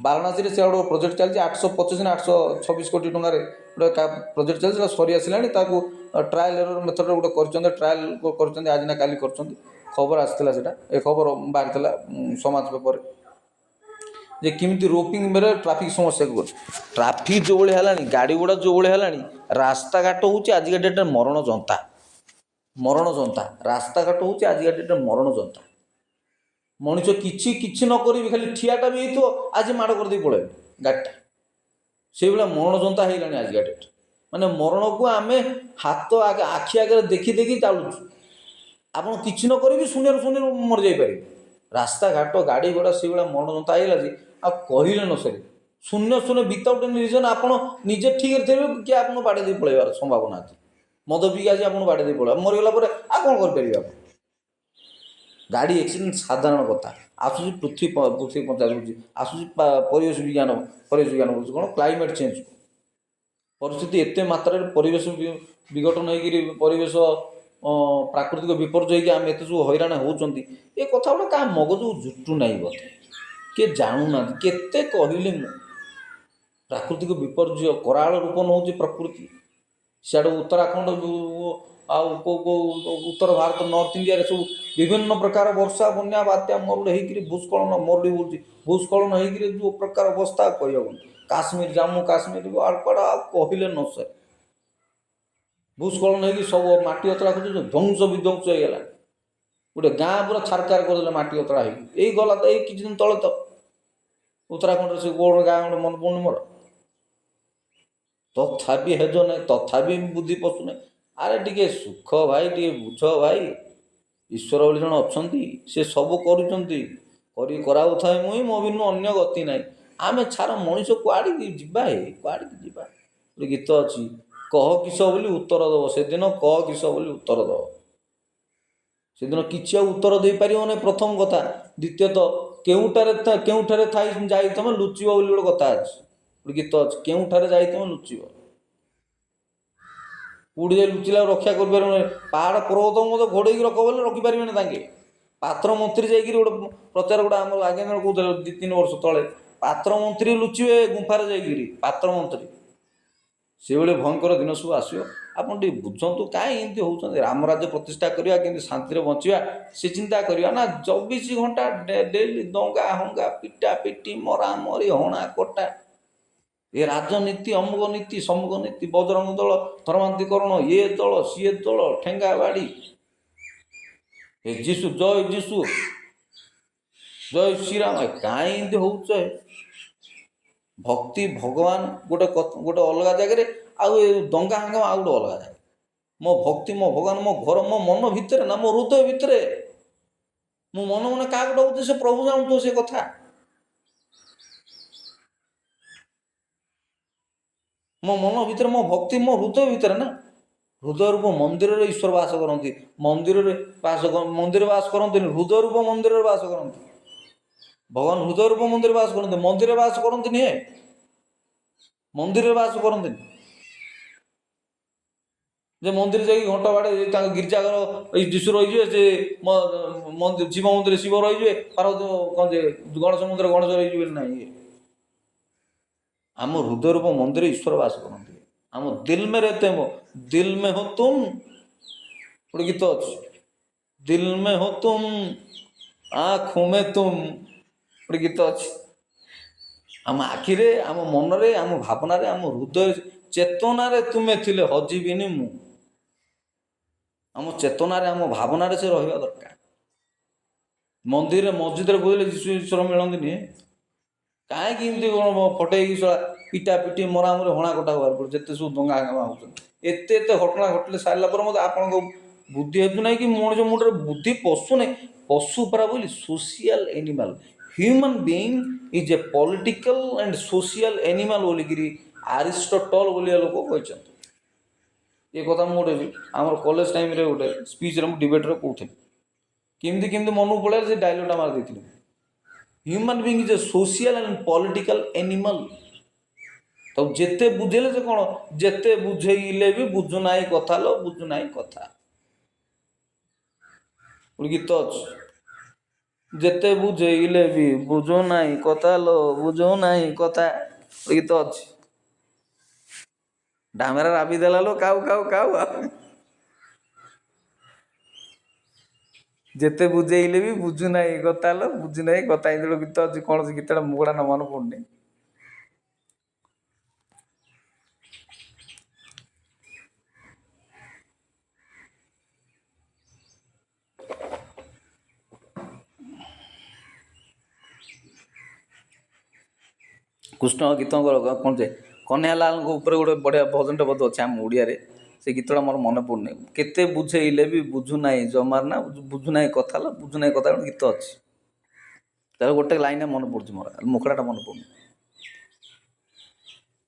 ବାରାଣାସୀରେ ସେ ଗୋଟେ ପ୍ରୋଜେକ୍ଟ ଚାଲିଛି 825 ନା 826 କୋଟି ଟଙ୍କାରେ ଗୋଟେ ପ୍ରୋଜେକ୍ଟ ଚାଲିଛି। ସେଟା ସରି ଆସିଲାଣି। ତାକୁ ଟ୍ରାଏଲ୍ ଏରର୍ ମେଥଡ଼ରେ ଗୋଟେ କରିଛନ୍ତି, ଟ୍ରାଏଲ୍ କରିଛନ୍ତି, ଆଜି ନା କାଲି କରିଛନ୍ତି। ଖବର ଆସିଥିଲା ସେଇଟା, ଏ ଖବର ବାହାରିଥିଲା ସମାଜ ପେପରରେ, ଯେ କେମିତି ରୋପିଂ ବେଳେ ଟ୍ରାଫିକ୍ ସମସ୍ୟାକୁ କରୁଛି। ଟ୍ରାଫିକ୍ ଯେଉଁଭଳି ହେଲାଣି, ଗାଡ଼ି ଗୁଡ଼ା ଯେଉଁଭଳି ହେଲାଣି, ରାସ୍ତାଘାଟ ହେଉଛି ଆଜିକା ଡେଟ୍ରେ ମରଣ ଯନ୍ତା। ମରଣ ଯନ୍ତା ରାସ୍ତାଘାଟ ହେଉଛି ଆଜିକା ଡେଟ୍ରେ ମରଣ ଯନ୍ତା। ମଣିଷ କିଛି ନ କରିବି, ଖାଲି ଠିଆଟା ବି ହେଇଥିବ, ଆଜି ମାଡ଼ କରିଦେଇ ପଳେଇବେ ଗାଡ଼ିଟା। ସେଇଭଳିଆ ମରଣ ଯନ୍ତା ହେଇଗଲାଣି ଆଜିକା ଡେଟ୍। ମାନେ ମରଣକୁ ଆମେ ହାତ ଆଖି ଆଗରେ ଦେଖି ଦେଖି ଚାଲୁଛୁ। ଆପଣ କିଛି ନ କରିବି ଶୂନ୍ୟରୁ ମରିଯାଇପାରିବେ। ରାସ୍ତାଘାଟ ଗାଡ଼ି ଘୋଡ଼ା ସେଇଭଳିଆ ମରଣ ଯନ୍ତା ହେଇଗଲା ଯେ ଆଉ କହିଲେ ନ ସରେ। ଶୂନ୍ୟ ବିତାଉଟ୍ ଏନି ରିଜନ୍ ଆପଣ ନିଜେ ଠିକ୍ରେ ଥିବେ, କିଏ ଆପଣଙ୍କୁ ବାଡ଼େଇ ଦେଇ ପଳେଇବାର ସମ୍ଭାବନା ଅଛି। ମଦ ପିଇକି ଆଜି ଆପଣଙ୍କୁ ବାଡ଼େଇ ଦେଇ ପଳେଇବା, ମରିଗଲା ପରେ ଆଉ କ'ଣ କରିପାରିବେ ଆପଣ? ଗାଡ଼ି ଆକ୍ସିଡେଣ୍ଟ ସାଧାରଣ କଥା। ଆସୁଛି ପୃଥିବୀ ପଞ୍ଚାୟତ ହେଉଛି, ଆସୁଛି ପରିବେଶ ବିଜ୍ଞାନ ହେଉଛି କ'ଣ, କ୍ଲାଇମେଟ୍ ଚେଞ୍ଜ ପରିସ୍ଥିତି ଏତେ ମାତ୍ରାରେ ପରିବେଶ ବିଘଟନ ହେଇକିରି ପରିବେଶ ପ୍ରାକୃତିକ ବିପର୍ଯ୍ୟୟ ହେଇକି ଆମେ ଏତେ ସବୁ ହଇରାଣ ହେଉଛନ୍ତି। ଏ କଥା ଗୁଡ଼ା କାହା ମଗଜକୁ ଜୁଟୁ ନାହିଁ ବୋଧେ, କିଏ ଜାଣୁନାହାନ୍ତି। କେତେ କହିଲି ମୁଁ, ପ୍ରାକୃତିକ ବିପର୍ଯ୍ୟୟ କରାଳ ରୂପ ନେଉଛି ପ୍ରକୃତି। ସିଆଡ଼ୁ ଉତ୍ତରାଖଣ୍ଡ ଆଉ କେଉଁ ଉତ୍ତର ଭାରତ, ନର୍ଥ ଇଣ୍ଡିଆରେ ସବୁ ବିଭିନ୍ନ ପ୍ରକାର ବର୍ଷା, ବନ୍ୟା, ବାତ୍ୟା, ମରୁଡ଼ି ହେଇକିରି ଭୂସ୍ଖଳନ, ମରୁଡ଼ି ହେଉଛି, ଭୂସ୍ଖଳନ ହେଇକିରି ଯେଉଁ ପ୍ରକାର ଅବସ୍ଥା କହିହେବନି। କାଶ୍ମୀର, ଜାମ୍ମୁ କାଶ୍ମୀର କୁଆଡ଼େ ଆଉ କହିଲେ ନ ସରେ। ଭୂସ୍ଖଳନ ହେଇକି ସବୁ ମାଟି ଅତଡ଼ା ଖୋଜୁଛି, ଧ୍ୱଂସ ବିଧ୍ୱଂସ ହେଇଗଲା। ଗୋଟେ ଗାଁ ପୁରା ଛାରକାର କରିଦେଲେ ମାଟି ଅତଡ଼ା ହେଇକି। ଏଇ ଗଲା ତ ଏଇ କିଛି ଦିନ ତଳେ ତ ଉତ୍ତରାଖଣ୍ଡରେ ସେ ଗୋଟେ ଗାଁ ଗୋଟେ ମନେ ପଡ଼ୁନି ମୋର। ତଥାପି ହେଜ ନାହିଁ, ତଥାପି ବୁଦ୍ଧି ପଶୁନାହିଁ। ଆରେ ଟିକେ ସୁଖ ଭାଇ, ଟିକେ ବୁଝ ଭାଇ। ଈଶ୍ୱର ବୋଲି ଜଣେ ଅଛନ୍ତି, ସେ ସବୁ କରୁଛନ୍ତି। କରାଉଥାଏ ମୁଇଁ, ମୋ ବିନୁ ଅନ୍ୟ ଗତି ନାହିଁ। ଆମେ ଛାର ମଣିଷ କୁଆଡ଼ିକି ଯିବା? କୁଆଡ଼ିକି ଯିବା? ଗୋଟେ ଗୀତ ଅଛି, କହ କିସ ବୋଲି ଉତ୍ତର ଦେବ ସେଦିନ, କହ କିସ ବୋଲି ଉତ୍ତର ଦେବ ସେଦିନ। କିଛି ଆଉ ଉତ୍ତର ଦେଇପାରିବ ନାହିଁ, ପ୍ରଥମ କଥା। ଦ୍ୱିତୀୟତଃ କେଉଁଠାରେ ଥାଇ ଯାଇ ତମେ ଲୁଚିବ ବୋଲି ଗୋଟେ କଥା ଅଛି, ଗୋଟେ ଗୀତ ଅଛି, କେଉଁଠାରେ ଯାଇ ତମେ ଲୁଚିବ। କେଉଁଠି ଯାଇ ଲୁଚିଲା ରକ୍ଷା କରିପାରିବ ନାହିଁ। ପାହାଡ଼ ପର୍ବତ ମଧ୍ୟ ଘୋଡ଼େଇକି ରଖ ବୋଲି ରଖିପାରିବେନି ତାଙ୍କେ। ପାତ୍ର ମନ୍ତ୍ରୀ ଯାଇକିରି ଗୋଟେ ପ୍ରଚାର ଗୋଟେ ଆମର ଆଜ୍ଞା ଜଣେ କହୁଥିଲେ 2-3 ବର୍ଷ ତଳେ, ପାତ୍ର ମନ୍ତ୍ରୀ ଲୁଚିବେ ଗୁମ୍ଫାରେ ଯାଇକିରି, ପାତ୍ର ମନ୍ତ୍ରୀ। ସେଭଳି ଭୟଙ୍କର ଦିନ ସବୁ ଆସିବ। ଆପଣ ଟିକେ ବୁଝନ୍ତୁ କାହିଁ ଏମିତି ହେଉଛନ୍ତି। ରାମ ରାଜ୍ୟ ପ୍ରତିଷ୍ଠା କରିବା, କେମିତି ଶାନ୍ତିରେ ବଞ୍ଚିବା ସେ ଚିନ୍ତା କରିବା ନା। 24 ଘଣ୍ଟା ଡେଲି ଦଙ୍ଗା ହଙ୍ଗା, ପିଟା ପିଟି, ମରାମରି, ହଣା କଟା, ଏ ରାଜନୀତି, ଅମୁକ ନୀତି ସମୁକ ନୀତି, ବଜରଙ୍ଗ ଦଳ, ଧର୍ମାନ୍ତୀକରଣ, ଇଏ ଦଳ ସିଏ ଦଳ, ଠେଙ୍ଗା ବାଡ଼ି, ଏ ଯୀଶୁ ଜୟ ଯୀଶୁ, ଜୟ ଶ୍ରୀରାମ, କାହିଁ ଏମିତି ହେଉଛ? ଭକ୍ତି ଭଗବାନ ଗୋଟେ ଅଲଗା ଜାଗାରେ, ଆଉ ଏ ଦଙ୍ଗା ହାଙ୍ଗାମା ଆଉ ଗୋଟେ ଅଲଗା ଜାଗାରେ। ମୋ ଭକ୍ତି ମୋ ଭଗବାନ ମୋ ଘର ମୋ ମନ ଭିତରେ ନା, ମୋ ହୃଦୟ ଭିତରେ। ମୁଁ ମନେ ମନେ କାହାକୁ ଡାକୁଛି ସେ ପ୍ରଭୁ ଜାଣୁଥିବ ସେ କଥା। ମୋ ମନ ଭିତରେ ମୋ ଭକ୍ତି ମୋ ହୃଦୟ ଭିତରେ ନା। ହୃଦୟ ରୂପ ମନ୍ଦିରରେ ଈଶ୍ୱର ବାସ କରନ୍ତି। ମନ୍ଦିରରେ ବାସ କରନ୍ତିନି, ହୃଦୟ ରୂପ ମନ୍ଦିରରେ ବାସ କରନ୍ତି। ଭଗବାନ ହୃଦୟ ରୂପ ମନ୍ଦିରରେ ବାସ କରନ୍ତି, ମନ୍ଦିରରେ ବାସ କରନ୍ତିନି। ମନ୍ଦିରରେ ବାସ କରନ୍ତିନି। ଯେ ମନ୍ଦିର ଯାଇକି ଘଣ୍ଟ ବାଡ଼େ ତାଙ୍କ ଗିର୍ଜାଘର ଏଇ ଯୀଶୁ ରହିଯିବେ, ସେ ଶିବ ମନ୍ଦିରରେ ଶିବ ରହିଯିବେ, ପାର୍ବତୀ କ'ଣ ଯେ ଗଣେଶ ମନ୍ଦିର ଗଣେଶ ରହିଯିବେ ନାହିଁ। ଆମ ହୃଦୟ ରୂପ ମନ୍ଦିରରେ ଈଶ୍ୱର ବାସ କରନ୍ତି। ଆମ ଦିଲ ମେ ରେତେ ମୋ, ଦିଲ ମେ ହୋ ତୁମ, ଗୋଟେ ଗୀତ ଅଛି, ଦିଲ ମେ ହୋ ତୁମ ଆଁଖୋଁ ମେ ତୁମ, ଗୋଟେ ଗୀତ ଅଛି। ଆମ ଆଖିରେ, ଆମ ମନରେ, ଆମ ଭାବନାରେ, ଆମ ହୃଦୟ ଚେତନାରେ ତୁମେ ଥିଲେ ହଜିବିନି ମୁଁ। ଆମ ଚେତନାରେ, ଆମ ଭାବନାରେ ସେ ରହିବା ଦରକାର। ମନ୍ଦିରରେ ମସଜିଦରେ ବୁଲିଲେ ଯୀଶୁ ଈଶ୍ୱର ମିଳନ୍ତିନି। କାହିଁକି ଏମିତି କ'ଣ ଫଟେଇକି ପିଟା ପିଟି ମରାମରି ହଣା କଟା ହବାର ପଡ଼େ? ଯେତେ ସବୁ ଦଙ୍ଗା ହାଙ୍ଗାମା ହେଉଛନ୍ତି, ଏତେ ଘଟଣା ଘଟିଲେ ସାରିଲା ପରେ ମଧ୍ୟ ଆପଣଙ୍କ ବୁଦ୍ଧି ହେତୁ ନାହିଁ କି ମଣିଷ ମୁଣ୍ଡରେ ବୁଦ୍ଧି ପଶୁନାହିଁ। ପଶୁ ପରା ବୋଲି social animal. Human being is a political and social animal ବୋଲିକିରି ଆରିଷ୍ଟଟଲ ଭଳିଆ ଲୋକ କହିଛନ୍ତି। ଏ କଥା ମୁଁ ଗୋଟେ ଆମର କଲେଜ ଟାଇମରେ ଗୋଟେ ସ୍ପିଚରେ ମୁଁ ଡିବେଟରେ କହୁଥିଲି। କେମିତି ମନକୁ ପଳାଇଲା ସେ ଡାଇଲଗଟା ମାରି ଦେଇଥିଲି। Human being is a social and political animal. ତାକୁ ଯେତେ ବୁଝେଇଲେ ସେ କ'ଣ, ଯେତେ ବୁଝେଇଲେ ବି ବୁଝୁନାହିଁ କଥା ଲୋ, ବୁଝୁନାହିଁ କଥା। ଗୋଟେ ଗୀତ ଅଛି, ଯେତେ ବୁଝେଇଲେ ବି ବୁଝୁନାହିଁ କଥା ଲୋ, ବୁଝୁନାହିଁ କଥା, ଗୋଟେ ଗୀତ ଅଛି। ଡାମେରା ରାବି ଦେଲା ଲୋ କାଉ କାଉ କାଉ। ଯେତେ ବୁଝେଇଲେ ବି ବୁଝୁନାହିଁ କଥା ଲୋ, ବୁଝୁନାହିଁ କଥା, ଏମିତି ଗୋଟେ ଗୀତ ଅଛି। କ'ଣ ସେ ଗୀତଟା ମୁଁ ଗୁଡ଼ା ମନେ ପଡ଼ୁନି। କୃଷ୍ଣ ଗୀତଙ୍କର କ'ଣ ଯେ କହ୍ନେୟାଲାଲଙ୍କ ଉପରେ ଗୋଟେ ବଢ଼ିଆ ଭଜନଟେ ବୋଧେ ଅଛି ଆମ ଓଡ଼ିଆରେ। ସେ ଗୀତଟା ମୋର ମନେ ପଡ଼ୁନି। କେତେ ବୁଝେଇଲେ ବି ବୁଝୁନାହିଁ ଜମାର ନା, ବୁଝୁନାହିଁ କଥା ଲୋ, ବୁଝୁନାହିଁ କଥା, ଗୋଟେ ଗୀତ ଅଛି। ତାର ଗୋଟେ ଲାଇନ୍ ମନେ ପଡ଼ୁଛି ମୋର, ମୁଖଡ଼ାଟା ମନେ ପଡ଼ୁନି।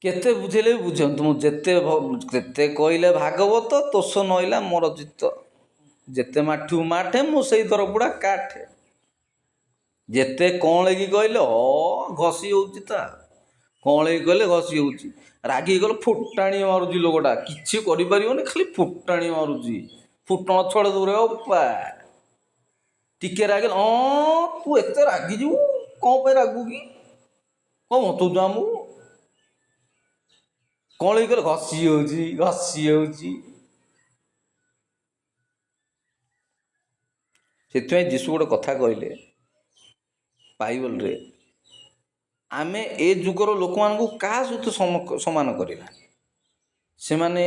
କେତେ ବୁଝେଇଲେ ବି ବୁଝନ୍ତୁ, ମୁଁ ଯେତେ କହିଲେ ଭାଗବତ, ତୋଷ ନଇଲା ମୋର ଚିତ୍ତ, ଯେତେ ମାଠିବୁ ମାଠେ ମୁଁ ସେଇ ଦରବୁଡ଼ା କାଠେ। ଯେତେ କଅଁଳେଇକି କହିଲେ ଘଷି ହେଉଛି ତା, କଅଁଳେଇକି କହିଲେ ଘଷି ହେଉଛି। ରାଗିକି ଗଲେ ଫୁଟାଣି ମାରୁଛି ଲୋକଟା, କିଛି କରିପାରିବନି, ଖାଲି ଫୁଟାଣି ମାରୁଛି। ଫୁଟଣ ଛଡ଼େ ଦୂରେ ଅପା। ଟିକେ ରାଗିଲେ ତୁ ଏତେ ରାଗିଯିବୁ, କ'ଣ ପାଇଁ ରାଗୁ କି, କ'ଣ ମତଉଛୁ ଆମକୁ? କଅଁଳେଇକି କହିଲେ ଘଷି ହେଉଛି, ଘଷି ହେଉଛି। ସେଥିପାଇଁ ଯୀଶୁ ଗୋଟେ କଥା କହିଲେ ବାଇବଲରେ, ଆମେ ଏ ଯୁଗର ଲୋକମାନଙ୍କୁ କାହା ସହିତ ସମାନ କରିବା? ସେମାନେ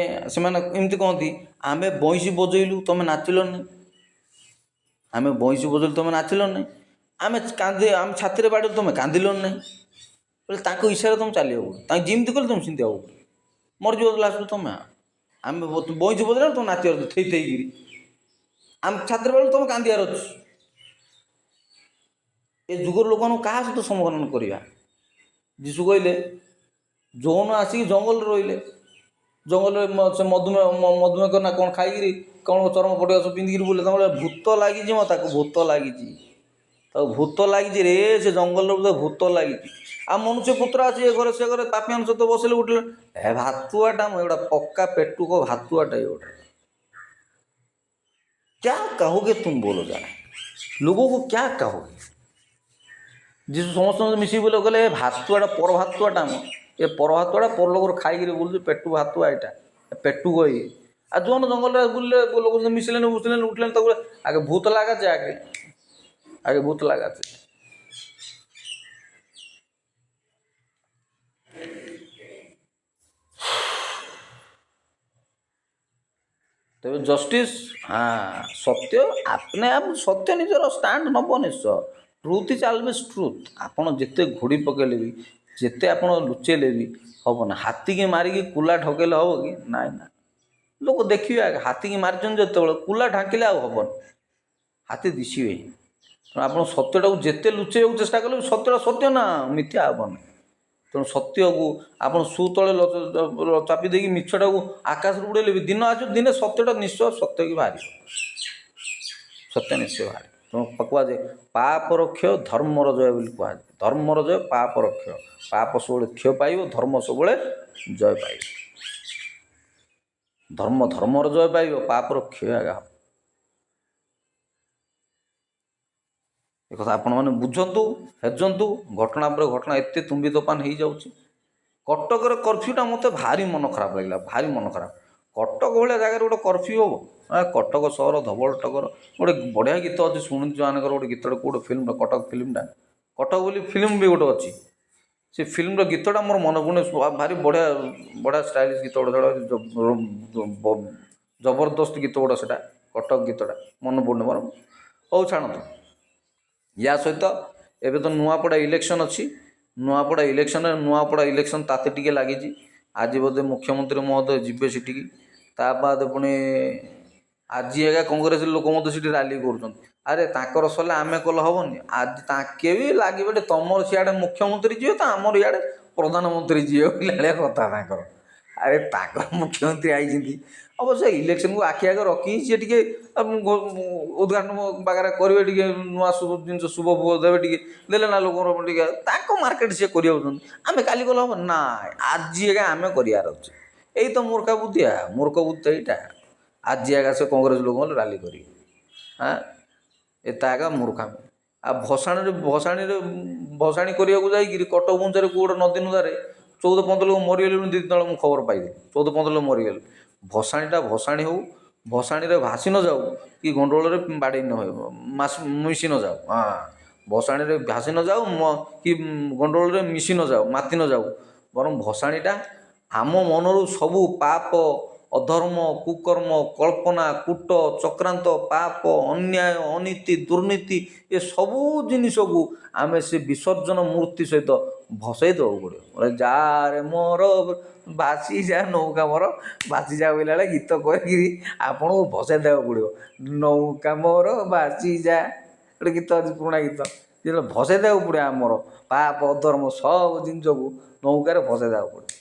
ଏମିତି କହନ୍ତି, ଆମେ ବଇଁଶୀ ବଜେଇଲୁ ତମେ ନାଚିଲନି, ଆମେ ବଇଁଶୀ ବଜେଇଲୁ ତମେ ନାଚିଲନି, ଆମେ ଛାତିରେ ବାଡ଼ିଲୁ ତମେ କାନ୍ଦିଲନି ନାହିଁ। ବୋଲେ ତାଙ୍କ ଇଚ୍ଛାରେ ତମେ ଚାଲିବ, ତାଙ୍କୁ ଯେମିତି କଲେ ତମେ ସେମିତି ହବ, ମରିଯିବ ଲାଷ୍ଟକୁ ତମେ। ଆମେ ବଇଁଶୀ ବଜେଇଲା ତମେ ନାଚିବାର ଅଛି ଥେଇକିରି, ଆମେ ଛାତିରେ ବାଡ଼ିଲୁ ତମେ କାନ୍ଦିବାର ଅଛି। ଏ ଯୁଗର ଲୋକମାନଙ୍କୁ କାହା ସହିତ ସମାଧାନ କରିବା? ଯୀଶୁ କହିଲେ, ଯୌନ ଆସିକି ଜଙ୍ଗଲରେ ରହିଲେ, ଜଙ୍ଗଲରେ ସେ ମଧୁମେହ ନା କ'ଣ ଖାଇକିରି କ'ଣ ଚର୍ମ ପଟିଆ ସବୁ ପିନ୍ଧିକିରି ବୁଲେ। ତାଙ୍କୁ ଭୂତ ଲାଗିଛି, ତାକୁ ଭୂତ ଲାଗିଛି, ତାକୁ ଭୂତ ଲାଗିଛି ରେ, ସେ ଜଙ୍ଗଲରେ ବୋଧେ ଭୂତ ଲାଗିଛି। ଆଉ ମନୁଷ୍ୟ ପୁତ୍ର ଅଛି ଏ ଘରେ ସେ ଘରେ ପାପିଆଙ୍କ ସହିତ ବସିଲେ ଉଠିଲେ, ଭାତୁଆଟା ମୁଁ ଏଗୁଡ଼ା ପକ୍କା ପେଟୁକ ଭାତୁଆଟା ଏଗୁଡ଼ା। क्या कहोगे तुम बोलो जरा, लोगों को क्या कहोगे? ଯୀଶୁ ସମସ୍ତଙ୍କୁ ମିଶିକି ବୋଲେ କହିଲେ, ଏ ଭାତୁଆଟା ପର ଭାତୁଆଟା ଆମ, ଏ ପର ଭାତୁଆଟା ପରଲୋକରୁ ଖାଇକିରି ବୁଲୁଛି, ପେଟୁ ଭାତୁଆ ଏଇଟା, ପେଟୁକ ଇଏ। আর যখন জঙ্গলে বুললে লোক মিশলেন উঠলেন উঠলেন তো আগে ভূত লাগাচ্ছে, আগে আগে ভূত লাগাচ্ছে। ତେବେ ଜଷ୍ଟିସ୍, ସତ୍ୟ ଆପନେ ଆପ ସତ୍ୟ ନିଜର ଷ୍ଟାଣ୍ଡ ନେବ ନିଶ୍ଚୟ। Truth is always truth. ଆପଣ ଯେତେ ଘୋଡ଼ି ପକାଇଲେ ବି, ଯେତେ ଆପଣ ଲୁଚେଇଲେ ବି ହେବ ନା। ହାତୀକି ମାରିକି କୁଲା ଢକେଇଲେ ହେବ କି? ନାଇଁ ନା। ଲୋକ ଦେଖିବେ ଆগে, ହାତୀକି ମାରିଛନ୍ତି ଯେତେବେଳେ କୁଲା ଢାଙ୍କିଲେ ଆଉ ହେବନି, ହାତୀ ଦିଶିବେ ହିଁ। ତେଣୁ ଆପଣ ସତ୍ୟଟାକୁ ଯେତେ ଲୁଚେଇବାକୁ ଚେଷ୍ଟା କଲେ ବି ସତ୍ୟଟା ସତ୍ୟ ନା, ମିଥ୍ୟା ହେବନି। ତେଣୁ ସତ୍ୟକୁ ଆପଣ ସୁତଳେ ଚାପି ଦେଇକି ମିଛଟାକୁ ଆକାଶରୁ ଉଡ଼େଇଲେ ବି ଦିନ ଆସିବ, ଦିନେ ସତ୍ୟଟା ନିଶ୍ଚୟ ସତ୍ୟ କି ବାହାରିବ, ସତ୍ୟ ନିଶ୍ଚୟ ବାହାରିବ। ତେଣୁ କୁହାଯାଏ ପାପର କ୍ଷୟ ଧର୍ମର ଜୟ ବୋଲି କୁହାଯାଏ। ଧର୍ମର ଜୟ ପାପର କ୍ଷୟ। ପାପ ସବୁବେଳେ କ୍ଷୟ ପାଇବ, ଧର୍ମ ସବୁବେଳେ ଜୟ ପାଇବ। ଧର୍ମର ଜୟ ପାଇବ, ପାପର କ୍ଷୟ ଆଗା ହେବ। ଏକଥା ଆପଣମାନେ ବୁଝନ୍ତୁ, ହେଜନ୍ତୁ। ଘଟଣା ପରେ ଘଟଣା ଏତେ ତୁମ୍ବି ତୋଫାନ ହେଇଯାଉଛି। କଟକରେ କର୍ଫ୍ୟୁଟା ମୋତେ ଭାରି ମନ ଖରାପ ଲାଗିଲା, ଭାରି ମନ ଖରାପ। କଟକ ଭଳିଆ ଜାଗାରେ ଗୋଟେ କର୍ଫ୍ୟୁ ହେବ? କଟକ ସହର ଧବଳ ଟକର। ଗୋଟେ ବଢ଼ିଆ ଗୀତ ଅଛି, ଶୁଣିଛୁ ମାନଙ୍କର ଗୋଟେ ଗୀତଟା, କେଉଁଟେ ଫିଲ୍ମଟା, କଟକ ଫିଲ୍ମଟା, କଟକ ବୋଲି ଫିଲ୍ମ ବି ଗୋଟେ ଅଛି। ସେ ଫିଲ୍ମର ଗୀତଟା ମୋର ମନେ ପଡ଼ୁନି, ଭାରି ବଢ଼ିଆ ବଢ଼ିଆ ଷ୍ଟାଇଲିସ୍ ଗୀତ ଗୋଟେ, ଜବରଦସ୍ତ ଗୀତ ଗୋଟେ ସେଟା, କଟକ ଗୀତଟା ମନେ ପଡ଼ୁନି ମୋର। ହଉ ଛାଡ଼ନ୍ତୁ। ୟା ସହିତ ଏବେ ତ ନୂଆପଡ଼ା ଇଲେକ୍ସନ୍ ଅଛି। ନୂଆପଡ଼ା ଇଲେକ୍ସନ୍ ତାତେ ଟିକେ ଲାଗିଛି। ଆଜି ବୋଧେ ମୁଖ୍ୟମନ୍ତ୍ରୀ ମହୋଦୟ ଯିବେ ସେଠିକି। ତା ବାଦ ପୁଣି ଆଜି ଏକା କଂଗ୍ରେସ ଲୋକ ମଧ୍ୟ ସେଠି ରାଲି କରୁଛନ୍ତି। ଆରେ ତାଙ୍କର ସରିଲେ ଆମେ କଲେ ହେବନି? ଆଜି ତାଙ୍କେ ବି ଲାଗିବେ, ତମର ସିଆଡ଼େ ମୁଖ୍ୟମନ୍ତ୍ରୀ ଯିବେ ତ ଆମର ଇଆଡ଼େ ପ୍ରଧାନମନ୍ତ୍ରୀ ଯିବେ ଭଳିଆ କଥା ତାଙ୍କର। ଆରେ ତାଙ୍କର ମୁଖ୍ୟମନ୍ତ୍ରୀ ଆଇଛନ୍ତି, ଅବଶ୍ୟ ଇଲେକ୍ସନକୁ ଆଖି ଆଗରେ ରଖିକି ସିଏ ଟିକେ ଉଦ୍ଘାଟନ ବାଗାରେ କରିବେ, ଟିକେ ନୂଆ ଜିନିଷ ଶୁଭ ଫୁଭ ଦେବେ, ଟିକେ ଦେଲେ ନା ଲୋକଙ୍କର ଟିକେ ତାଙ୍କ ମାର୍କେଟ ସିଏ କରିଯାଉଛନ୍ତି। ଆମେ କାଲି କଲେ ହେବ ନା? ଆଜି ଆଜ୍ଞା ଆମେ କରିବାର ଅଛି। ଏଇ ତ ମୂର୍ଖ ବୁଦ୍ଧି ତ ଏଇଟା। ଆଜି ଆଜ୍ଞା ସେ କଂଗ୍ରେସ ଲୋକମାନେ ରାଲି କରିବେ। ଏତା ଆଜ୍ଞା ମୂର୍ଖାମି। ଆଉ ଭସାଣି କରିବାକୁ ଯାଇକିରି କଟକ ଭୁବନେଶ୍ୱରରେ କେଉଁ ଗୋଟେ ନଦୀ ନୁଦାରେ 14-15 ଲୋକ ମରିଗଲେ ବୋଲି 2 ଦିନ ତଳେ ମୁଁ ଖବର ପାଇଲି। 14-15 ଲୋକ ମରିଗଲେ। ଭସାଣି ହେଉ, ଭସାଣିରେ ଭାସି ନ ଯାଉ କି ଗଣ୍ଡଗୋଳରେ ବାଡ଼େଇ ନ ହେଉ, ମିଶି ନ ଯାଉ। ଭସାଣିରେ ଭାସି ନ ଯାଉ କି ଗଣ୍ଡଗୋଳରେ ମିଶି ନ ଯାଉ, ମାତି ନ ଯାଉ, ବରଂ ଭସାଣିଟା ଆମ ମନରୁ ସବୁ ପାପ, ଅଧର୍ମ, କୁକର୍ମ, କଳ୍ପନା, କୂଟ, ଚକ୍ରାନ୍ତ, ପାପ, ଅନ୍ୟାୟ, ଅନୀତି, ଦୁର୍ନୀତି ଏସବୁ ଜିନିଷକୁ ଆମେ ସେ ବିସର୍ଜନ ମୂର୍ତ୍ତି ସହିତ ଭସେଇ ଦେବାକୁ ପଡ଼ିବ। ଯାରେ ମୋର ଭାସି ଯା ନୌକା ମୋର ଭାସି ଯା ବୋଇଲା ବେଳେ ଗୀତ କରିକିରି ଆପଣଙ୍କୁ ଭସେଇ ଦେବାକୁ ପଡ଼ିବ। ନୌକା ମୋର ଭାସି ଯା, ଗୋଟେ ଗୀତ ଅଛି, ପୁରୁଣା ଗୀତ। ଯେତେବେଳେ ଭସେଇ ଦେବାକୁ ପଡ଼ିବ, ଆମର ପାପ ଅଧର୍ମ ସବୁ ଜିନିଷକୁ ନୌକାରେ ଭସେଇ ଦେବାକୁ ପଡ଼ିବ।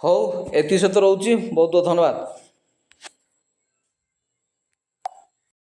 ହଉ, ଏତିକି ସହିତ ରହୁଛି। ବହୁତ ବହୁତ ଧନ୍ୟବାଦ।